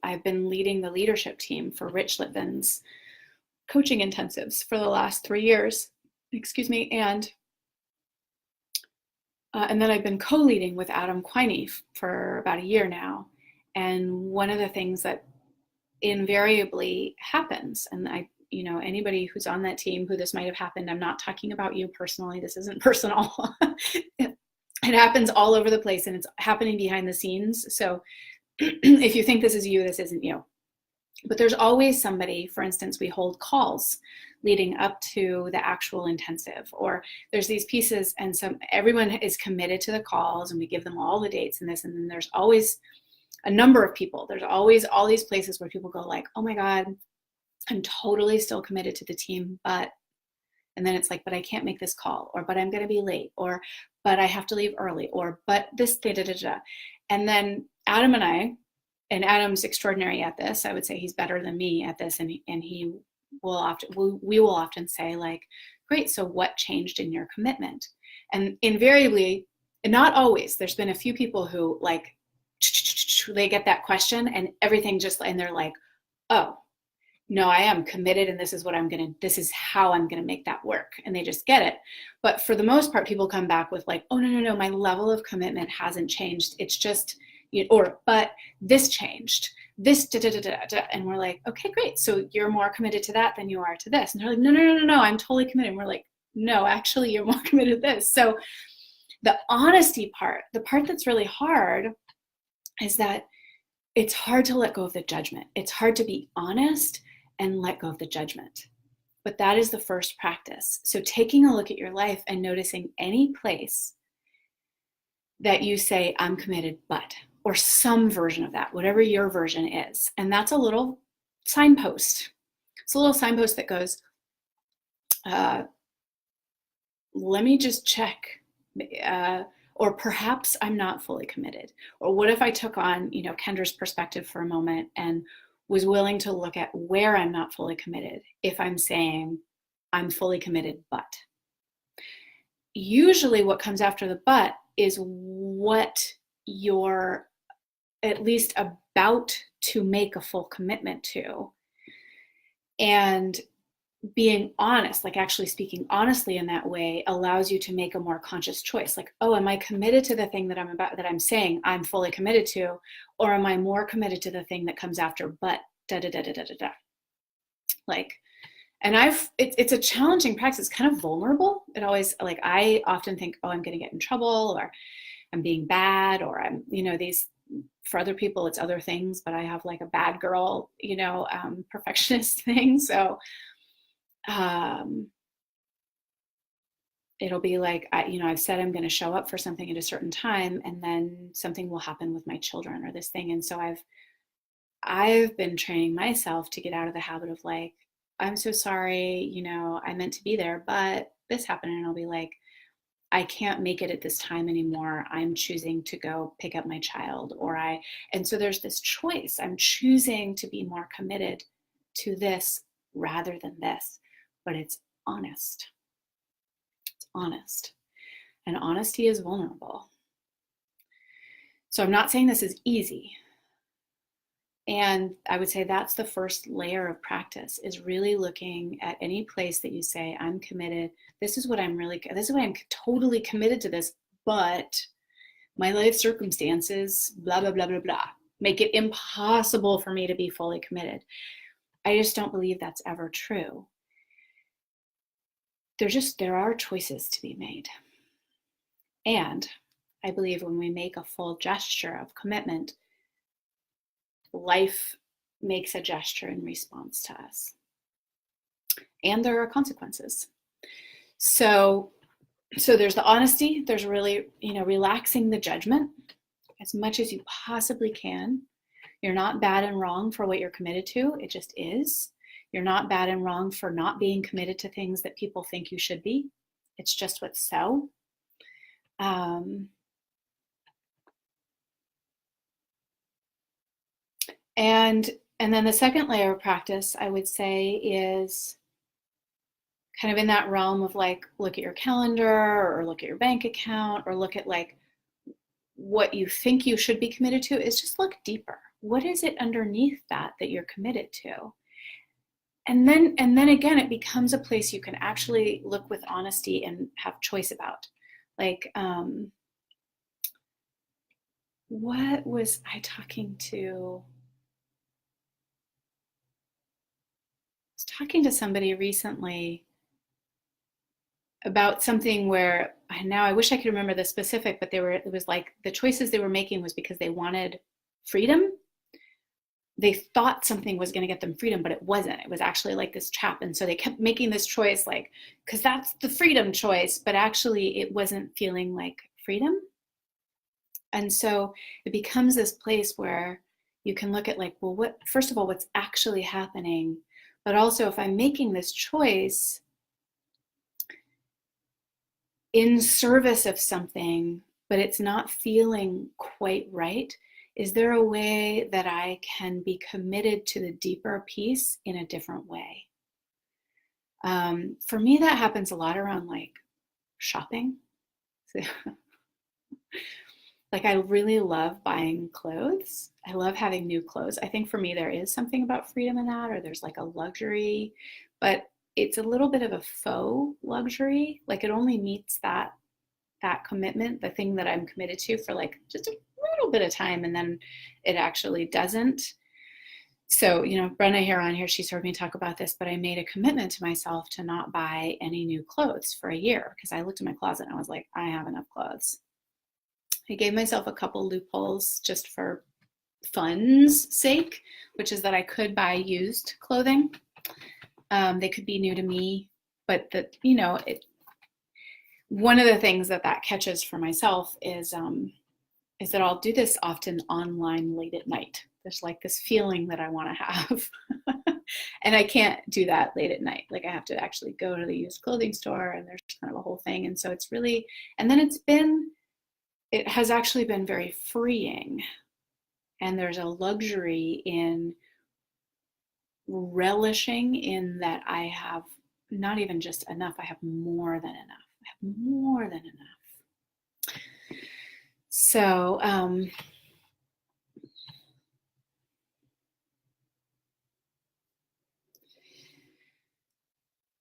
I've been leading the leadership team for Rich Litvin's coaching intensives for the last 3 years, excuse me, and then I've been co-leading with Adam Quiney for about a year now. And one of the things that invariably happens, and anybody who's on that team who this might have happened, I'm not talking about you personally, this isn't personal. it happens all over the place, and it's happening behind the scenes. So if you think this is you, this isn't you. But there's always somebody, for instance, we hold calls leading up to the actual intensive, or there's these pieces, and everyone is committed to the calls, and we give them all the dates and this, and then there's always a number of people. There's always all these places where people go like, oh my God, I'm totally still committed to the team, but, and then it's like, but I can't make this call, or but I'm going to be late, or but I have to leave early, or but this, da da da da. And then Adam and Adam's extraordinary at this. I would say he's better than me at this, and he will often, we will often say like, great, so what changed in your commitment? And invariably, and not always, there's been a few people who like, they get that question and everything just, and they're like, oh, no, I am committed, and this is how I'm gonna make that work, and they just get it. But for the most part, people come back with like, oh no, my level of commitment hasn't changed. It's just, but this changed, this da da da da da, and we're like, okay, great. So you're more committed to that than you are to this, and they're like, no, I'm totally committed. And we're like, no, actually, you're more committed to this. So the honesty part, the part that's really hard, is that it's hard to let go of the judgment. It's hard to be honest and let go of the judgment. But that is the first practice. So taking a look at your life and noticing any place that you say, I'm committed, but, or some version of that, whatever your version is. And that's a little signpost. It's a little signpost that goes, let me just check. Or perhaps I'm not fully committed. Or what if I took on, Kendra's perspective for a moment and was willing to look at where I'm not fully committed if I'm saying I'm fully committed, but. Usually what comes after the but is what you're at least about to make a full commitment to. And being honest, like actually speaking honestly in that way, allows you to make a more conscious choice. Like, oh, am I committed to the thing that I'm saying I'm fully committed to, or am I more committed to the thing that comes after, but da da da da da da da. Like, and it's a challenging practice. It's kind of vulnerable. It always, like, I often think, oh, I'm going to get in trouble, or I'm being bad, or I'm, these, for other people, it's other things, but I have like a bad girl, perfectionist thing. So, it'll be like, I've said I'm going to show up for something at a certain time, and then something will happen with my children or this thing. And so I've been training myself to get out of the habit of like, I'm so sorry, I meant to be there, but this happened. And I'll be like, I can't make it at this time anymore. I'm choosing to go pick up my child, and so there's this choice. I'm choosing to be more committed to this rather than this, but it's honest. It's honest. And honesty is vulnerable. So I'm not saying this is easy. And I would say that's the first layer of practice, is really looking at any place that you say, I'm committed. This is what I'm totally committed to this, but my life circumstances, blah, blah, blah, blah, blah, make it impossible for me to be fully committed. I just don't believe that's ever true. There are choices to be made. And I believe when we make a full gesture of commitment, life makes a gesture in response to us. And there are consequences. So there's the honesty, there's really, relaxing the judgment as much as you possibly can. You're not bad and wrong for what you're committed to. It just is. You're not bad and wrong for not being committed to things that people think you should be. It's just what's so. And then the second layer of practice, I would say, is kind of in that realm of like, look at your calendar or look at your bank account or look at like what you think you should be committed to, is just look deeper. What is it underneath that you're committed to? And then again, it becomes a place you can actually look with honesty and have choice about. Like, what was I talking to? I was talking to somebody recently about something where now I wish I could remember the specific, but it was like the choices they were making was because they wanted freedom. They thought something was going to get them freedom, but it wasn't. It was actually like this trap. And so they kept making this choice, like, because that's the freedom choice, but actually it wasn't feeling like freedom. And so it becomes this place where you can look at like, well, first of all, what's actually happening? But also, if I'm making this choice in service of something, but it's not feeling quite right, is there a way that I can be committed to the deeper piece in a different way? For me, that happens a lot around like shopping. Like, I really love buying clothes. I love having new clothes. I think for me, there is something about freedom in that, or there's like a luxury, but it's a little bit of a faux luxury. Like, it only meets that commitment, the thing that I'm committed to, for like just a little bit of time, and then it actually doesn't. So, Brenna here on here, she's heard me talk about this, but I made a commitment to myself to not buy any new clothes for a year, because I looked in my closet and I was like, I have enough clothes. I gave myself a couple loopholes just for fun's sake, which is that I could buy used clothing. They could be new to me, but one of the things that catches for myself is that I'll do this often online late at night. There's like this feeling that I want to have. And I can't do that late at night. Like, I have to actually go to the used clothing store, and there's kind of a whole thing. And so it's really, and then it has actually been very freeing. And there's a luxury in relishing in that I have not even just enough, I have more than enough. I have more than enough. So,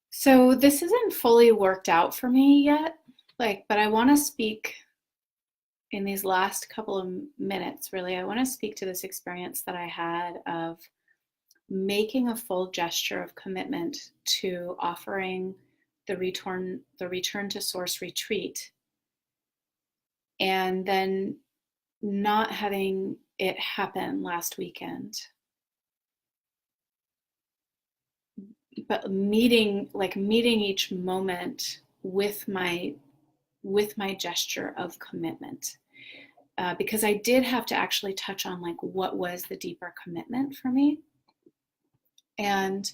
so this isn't fully worked out for me yet, but I want to speak in these last couple of minutes, really. I want to speak to this experience that I had of making a full gesture of commitment to offering the return to source retreat, and then not having it happen last weekend, but meeting each moment with my gesture of commitment, because I did have to actually touch on like what was the deeper commitment for me. And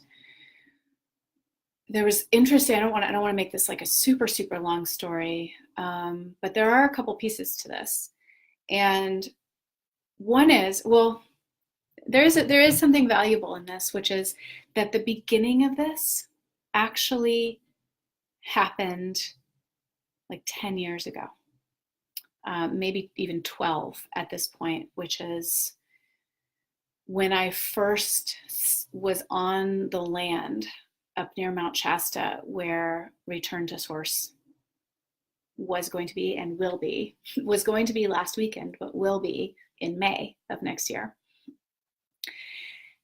there was interesting, I don't want to make this like a super, super long story, but there are a couple pieces to this. And one is, well, there is something valuable in this, which is that the beginning of this actually happened like 10 years ago, maybe even 12 at this point, which is when I first was on the land up near Mount Shasta, where Return to Source was going to be and will be, was going to be last weekend, but will be in May of next year.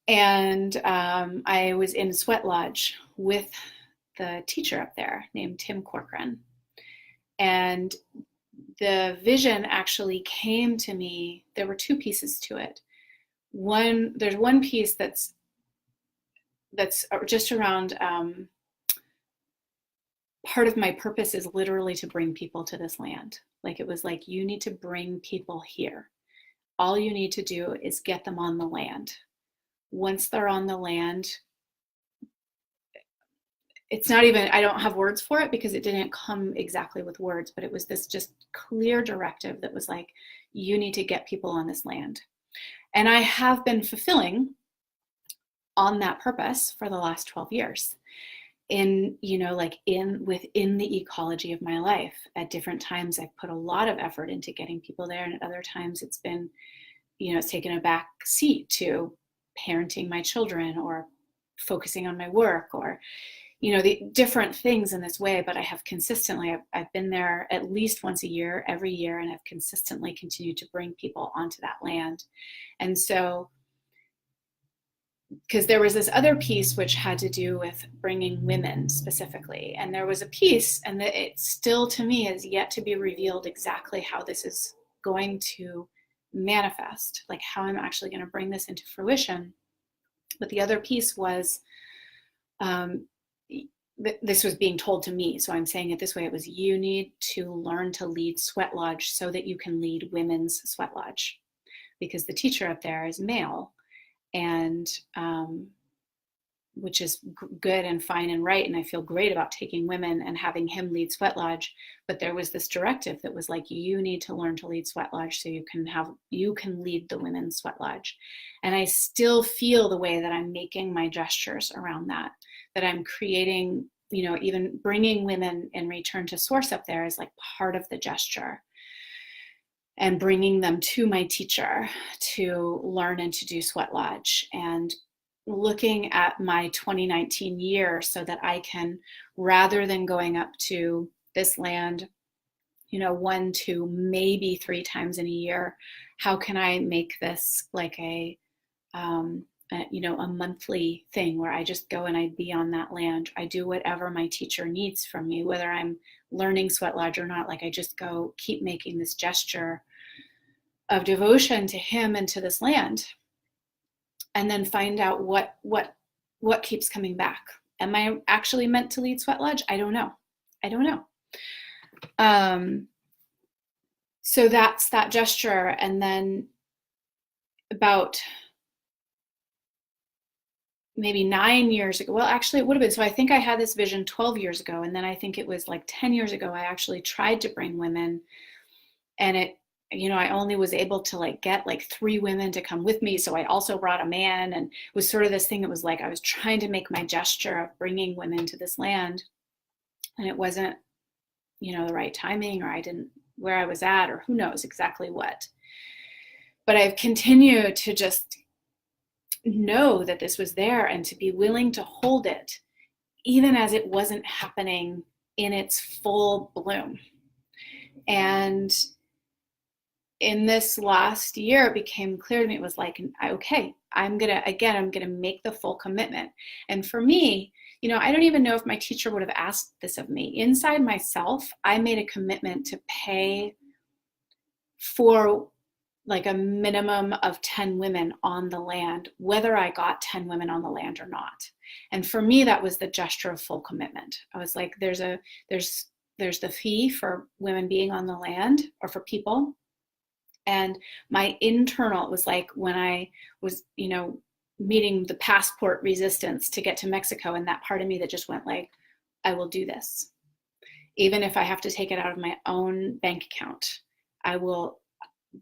And I was in Sweat Lodge with the teacher up there named Tim Corcoran. And the vision actually came to me. There were two pieces to it. There's one piece that's just around part of my purpose is literally to bring people to this land. Like, it was like, you need to bring people here. All you need to do is get them on the land. Once they're on the land, it's not even, I don't have words for it because it didn't come exactly with words, but it was this just clear directive that was like, you need to get people on this land. And I have been fulfilling on that purpose for the last 12 years in, within the ecology of my life. At different times, I've put a lot of effort into getting people there. And at other times it's been, it's taken a back seat to parenting my children or focusing on my work or, the different things in this way. But I have consistently, I've been there at least once a year, every year, and I've consistently continued to bring people onto that land. And so, because there was this other piece which had to do with bringing women specifically. And there was a piece, and it still to me is yet to be revealed exactly how this is going to manifest, like how I'm actually going to bring this into fruition. But the other piece was, this was being told to me, so I'm saying it this way. It was, you need to learn to lead Sweat Lodge so that you can lead women's Sweat Lodge, because the teacher up there is male, and which is good and fine and right, and I feel great about taking women and having him lead Sweat Lodge. But there was this directive that was like, you need to learn to lead Sweat Lodge so you can lead the women's Sweat Lodge. And I still feel the way that I'm making my gestures around that I'm creating, even bringing women in Return to Source up there is like part of the gesture, and bringing them to my teacher to learn and to do Sweat Lodge, and looking at my 2019 year so that I can, rather than going up to this land, 1 to maybe 3 times in a year, how can I make this like a monthly thing where I just go and I be on that land. I do whatever my teacher needs from me, whether I'm learning Sweat Lodge or not. Like, I just go keep making this gesture of devotion to him and to this land, and then find out what keeps coming back. Am I actually meant to lead Sweat Lodge? I don't know. So that's that gesture. And then about maybe 9 years ago, well, actually it would have been, so I think I had this vision 12 years ago, and then I think it was like 10 years ago, I actually tried to bring women, and it, I only was able to like get like 3 women to come with me. So I also brought a man, and it was sort of this thing. It was like, I was trying to make my gesture of bringing women to this land, and it wasn't, the right timing, or I didn't, where I was at, or who knows exactly what. But I've continued to just know that this was there, and to be willing to hold it, even as it wasn't happening in its full bloom. And in this last year, it became clear to me, it was like, okay, I'm gonna make the full commitment. And for me, I don't even know if my teacher would have asked this of me. Inside myself, I made a commitment to pay for like a minimum of 10 women on the land, whether I got 10 women on the land or not. And for me, that was the gesture of full commitment. I was like, there's the fee for women being on the land, or for people. And my internal, it was like when I was, meeting the passport resistance to get to Mexico, and that part of me that just went like, I will do this. Even if I have to take it out of my own bank account, I will.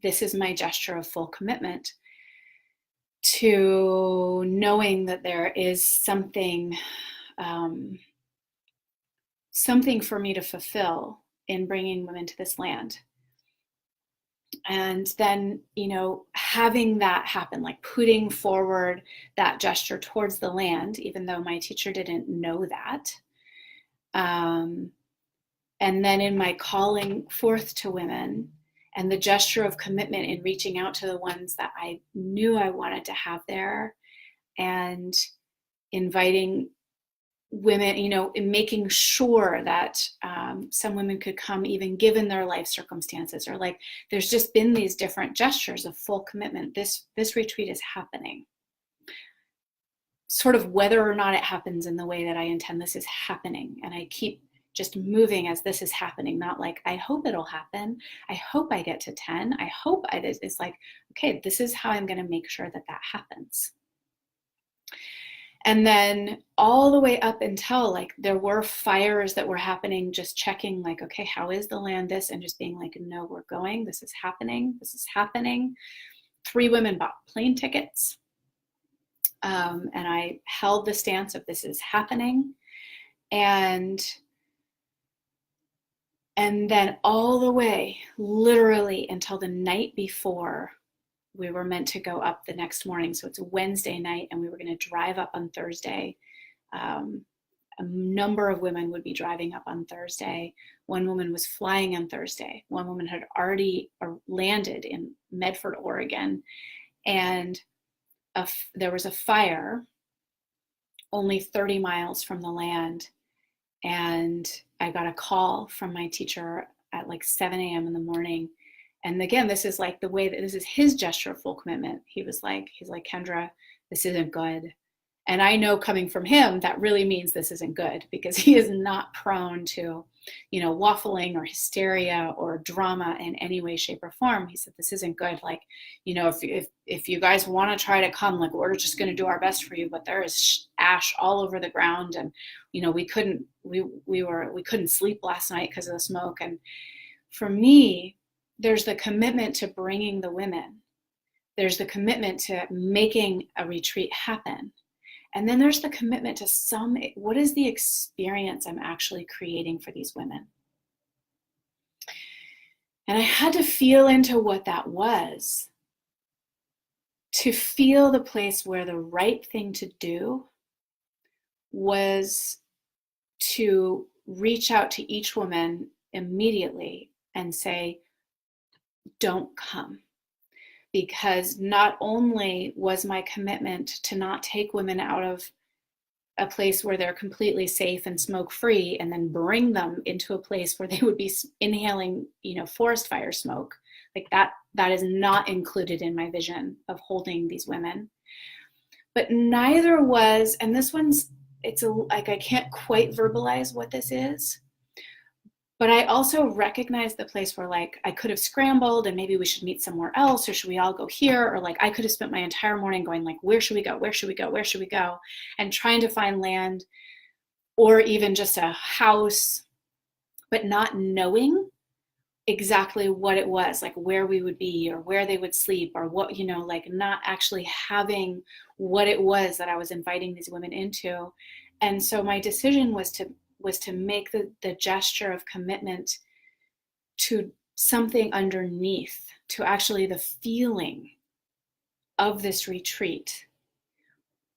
This is my gesture of full commitment to knowing that there is something for me to fulfill in bringing women to this land. And then, having that happen, like putting forward that gesture towards the land, even though my teacher didn't know that. And then in my calling forth to women and the gesture of commitment in reaching out to the ones that I knew I wanted to have there, and inviting women, in making sure that some women could come even given their life circumstances, or like there's just been these different gestures of full commitment. This retreat is happening. Sort of whether or not it happens in the way that I intend, this is happening. And I keep just moving as this is happening, not like, I hope it'll happen. I hope I get to 10. I hope it's like, okay, this is how I'm going to make sure that that happens. And then all the way up until like there were fires that were happening, just checking like, okay, how is the land this? And just being like, no, we're going, this is happening. This is happening. 3 women bought plane tickets. And I held the stance of this is happening. And then all the way, literally until the night before we were meant to go up the next morning. So it's a Wednesday night and we were going to drive up on Thursday. A number of women would be driving up on Thursday. One woman was flying on Thursday. One woman had already landed in Medford, Oregon. And there was a fire only 30 miles from the land. And I got a call from my teacher at like 7 a.m. in the morning. And again, this is like the way that this is his gesture of full commitment. He's like, Kendra, this isn't good. And I know coming from him, that really means this isn't good, because he is not prone to, waffling or hysteria or drama in any way, shape, or form. He said, this isn't good. Like, if you guys want to try to come, like, we're just going to do our best for you, but there is ash all over the ground. And, we couldn't sleep last night because of the smoke. And for me, there's the commitment to bringing the women. There's the commitment to making a retreat happen. And then there's the commitment to what is the experience I'm actually creating for these women? And I had to feel into what that was, to feel the place where the right thing to do was to reach out to each woman immediately and say, don't come. Because not only was my commitment to not take women out of a place where they're completely safe and smoke-free and then bring them into a place where they would be inhaling, forest fire smoke, like that is not included in my vision of holding these women. But neither was, and this one's, I can't quite verbalize what this is. But I also recognize the place where like I could have scrambled and maybe we should meet somewhere else, or should we all go here? Or like I could have spent my entire morning going like, where should we go? Where should we go? Where should we go? And trying to find land or even just a house, but not knowing exactly what it was, like where we would be or where they would sleep or what, like not actually having what it was that I was inviting these women into. And so my decision was to make the gesture of commitment to something underneath, to actually the feeling of this retreat,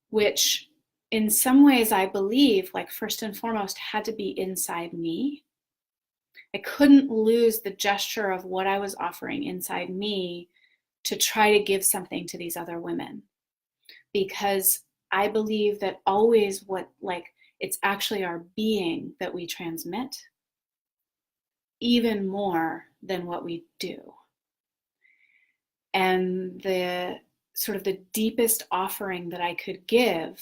which in some ways I believe, like first and foremost, had to be inside me. I couldn't lose the gesture of what I was offering inside me to try to give something to these other women, because I believe that always it's actually our being that we transmit even more than what we do. And the sort of the deepest offering that I could give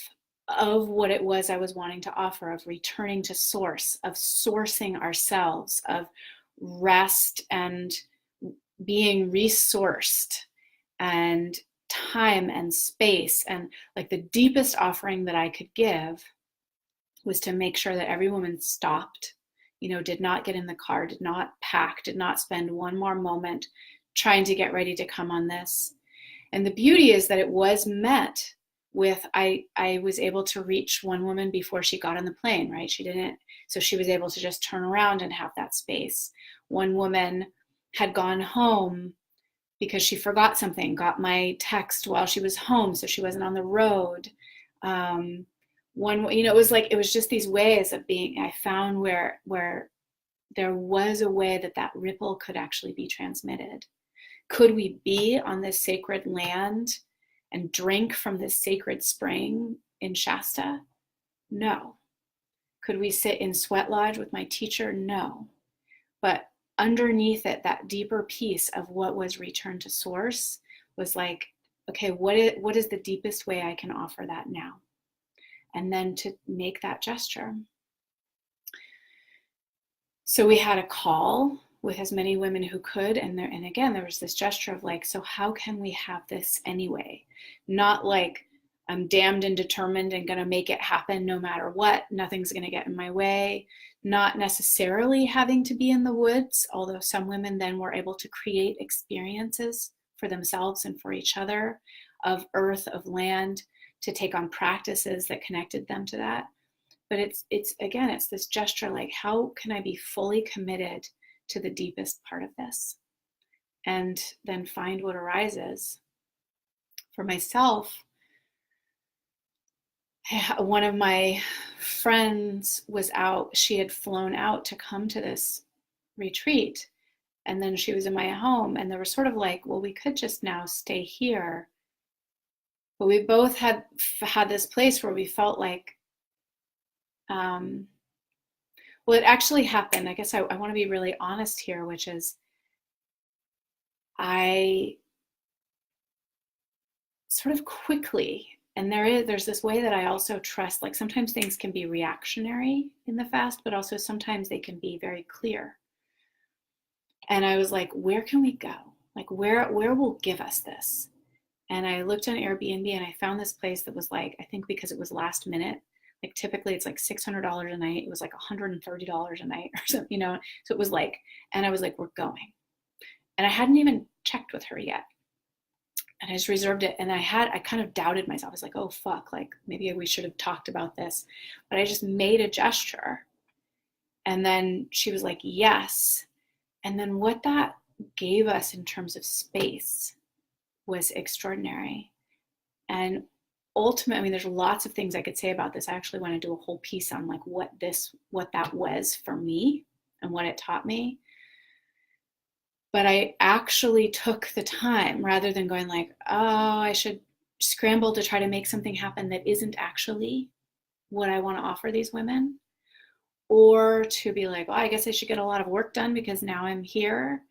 of what it was I was wanting to offer, of returning to source, of sourcing ourselves, of rest and being resourced and time and space, and like the deepest offering that I could give was to make sure that every woman stopped, did not get in the car, did not pack, did not spend one more moment trying to get ready to come on this. And the beauty is that it was met with, I was able to reach one woman before she got on the plane, right? So she was able to just turn around and have that space. One woman had gone home because she forgot something, got my text while she was home, so she wasn't on the road. It was like, it was just these ways of being, I found where there was a way that ripple could actually be transmitted. Could we be on this sacred land and drink from this sacred spring in Shasta? No. Could we sit in Sweat Lodge with my teacher? No. But underneath it, that deeper piece of what was return to source was like, okay, what is the deepest way I can offer that now? And then to make that gesture. So we had a call with as many women who could, and again, there was this gesture of like, so how can we have this anyway? Not like, I'm damned and determined and gonna make it happen no matter what, nothing's gonna get in my way. Not necessarily having to be in the woods, although some women then were able to create experiences for themselves and for each other of earth, of land, to take on practices that connected them to that. But it's this gesture like, how can I be fully committed to the deepest part of this? And then find what arises. For myself, one of my friends was out, she had flown out to come to this retreat. And then she was in my home, and there was sort of like, well, we could just now stay here. But we both had this place where we felt like, well, it actually happened. I guess I want to be really honest here, which is I sort of quickly, and there's this way that I also trust, like sometimes things can be reactionary in the fast, but also sometimes they can be very clear. And I was like, where can we go? Like where will give us this? And I looked on Airbnb and I found this place that was like, I think because it was last minute, like typically it's like $600 a night. It was like $130 a night or something, So it was like, and I was like, we're going. And I hadn't even checked with her yet. And I just reserved it. And I kind of doubted myself. I was like, oh, fuck, like maybe we should have talked about this. But I just made a gesture. And then she was like, yes. And then what that gave us in terms of space was extraordinary. And ultimately, I mean, there's lots of things I could say about this. I actually want to do a whole piece on like what that was for me and what it taught me. But I actually took the time rather than going like, oh, I should scramble to try to make something happen that isn't actually what I want to offer these women. Or to be like, oh, I guess I should get a lot of work done because now I'm here.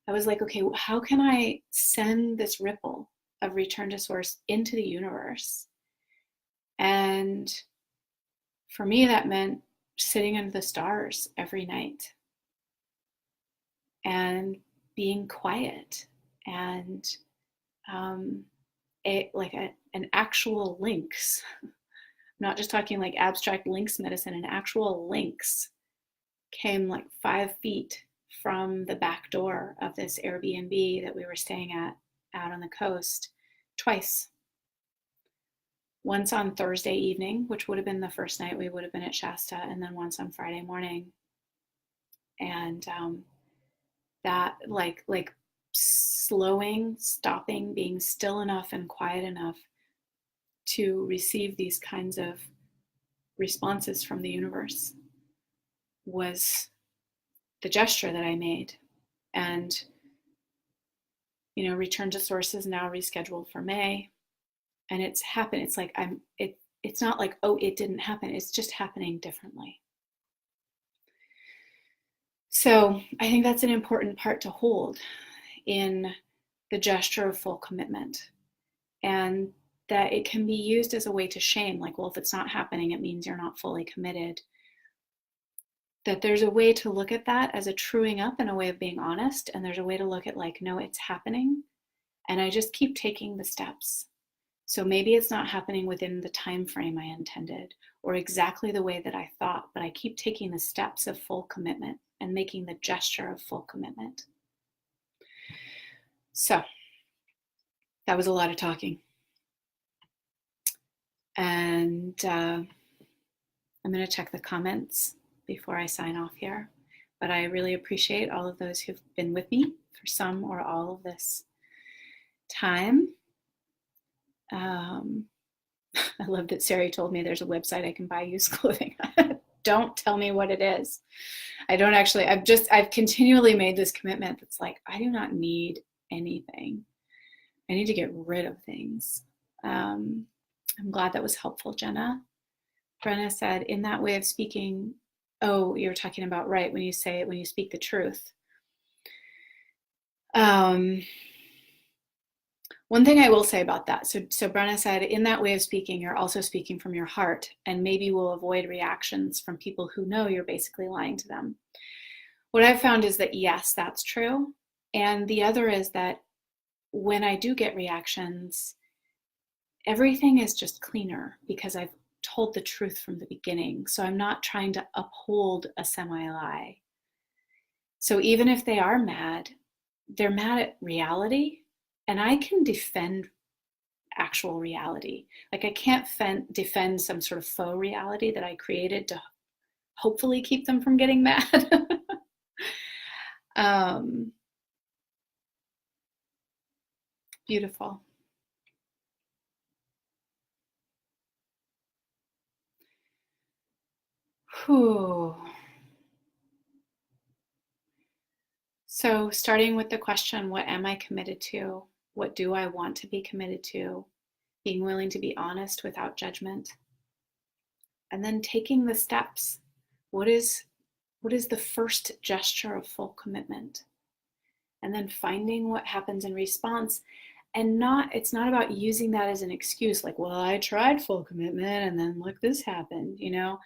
I was like, okay, how can I send this ripple of return to source into the universe? And for me, that meant sitting under the stars every night and being quiet and an actual lynx. I'm not just talking like abstract lynx medicine, an actual lynx came like 5 feet from the back door of this Airbnb that we were staying at out on the coast twice. Once on Thursday evening, which would have been the first night we would have been at Shasta, and then once on Friday morning. And that like slowing, stopping, being still enough and quiet enough to receive these kinds of responses from the universe was the gesture that I made. And Return to Source is now rescheduled for May, and it's happened. It's like it's not like, oh, it didn't happen. It's just happening differently. So I think that's an important part to hold in the gesture of full commitment, and that it can be used as a way to shame, like, well, if it's not happening, it means you're not fully committed. That there's a way to look at that as a truing up and a way of being honest, and there's a way to look at like, no, it's happening, and I just keep taking the steps. So maybe it's not happening within the time frame I intended or exactly the way that I thought, but I keep taking the steps of full commitment and making the gesture of full commitment. So that was a lot of talking. And I'm going to check the comments before I sign off here. But I really appreciate all of those who've been with me for some or all of this time. I love that Sari told me there's a website I can buy used clothing. Don't tell me what it is. I don't actually, I've continually made this commitment that's like, I do not need anything. I need to get rid of things. I'm glad that was helpful, Jenna. Brenna said, in that way of speaking, oh, you're talking about, right, when you say it, when you speak the truth. One thing I will say about that, so Brenna said, in that way of speaking, you're also speaking from your heart, and maybe will avoid reactions from people who know you're basically lying to them. What I've found is that, yes, that's true. And the other is that when I do get reactions, everything is just cleaner because I've told the truth from the beginning. So I'm not trying to uphold a semi-lie. So even if they are mad, they're mad at reality. And I can defend actual reality. Like I can't defend some sort of faux reality that I created to hopefully keep them from getting mad. Beautiful. Whew. So starting with the question, what am I committed to? What do I want to be committed to? Being willing to be honest without judgment. And then taking the steps. What is the first gesture of full commitment? And then finding what happens in response. And it's not about using that as an excuse, like, well, I tried full commitment and then look, this happened, you know?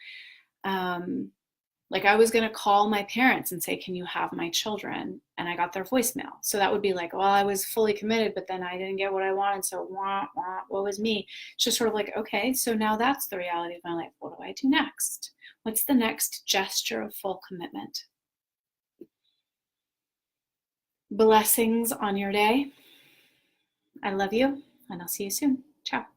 Like I was going to call my parents and say, can you have my children? And I got their voicemail. So that would be like, well, I was fully committed, but then I didn't get what I wanted. So what was me? It's just sort of like, okay, so now that's the reality of my life. What do I do next? What's the next gesture of full commitment? Blessings on your day. I love you, and I'll see you soon. Ciao.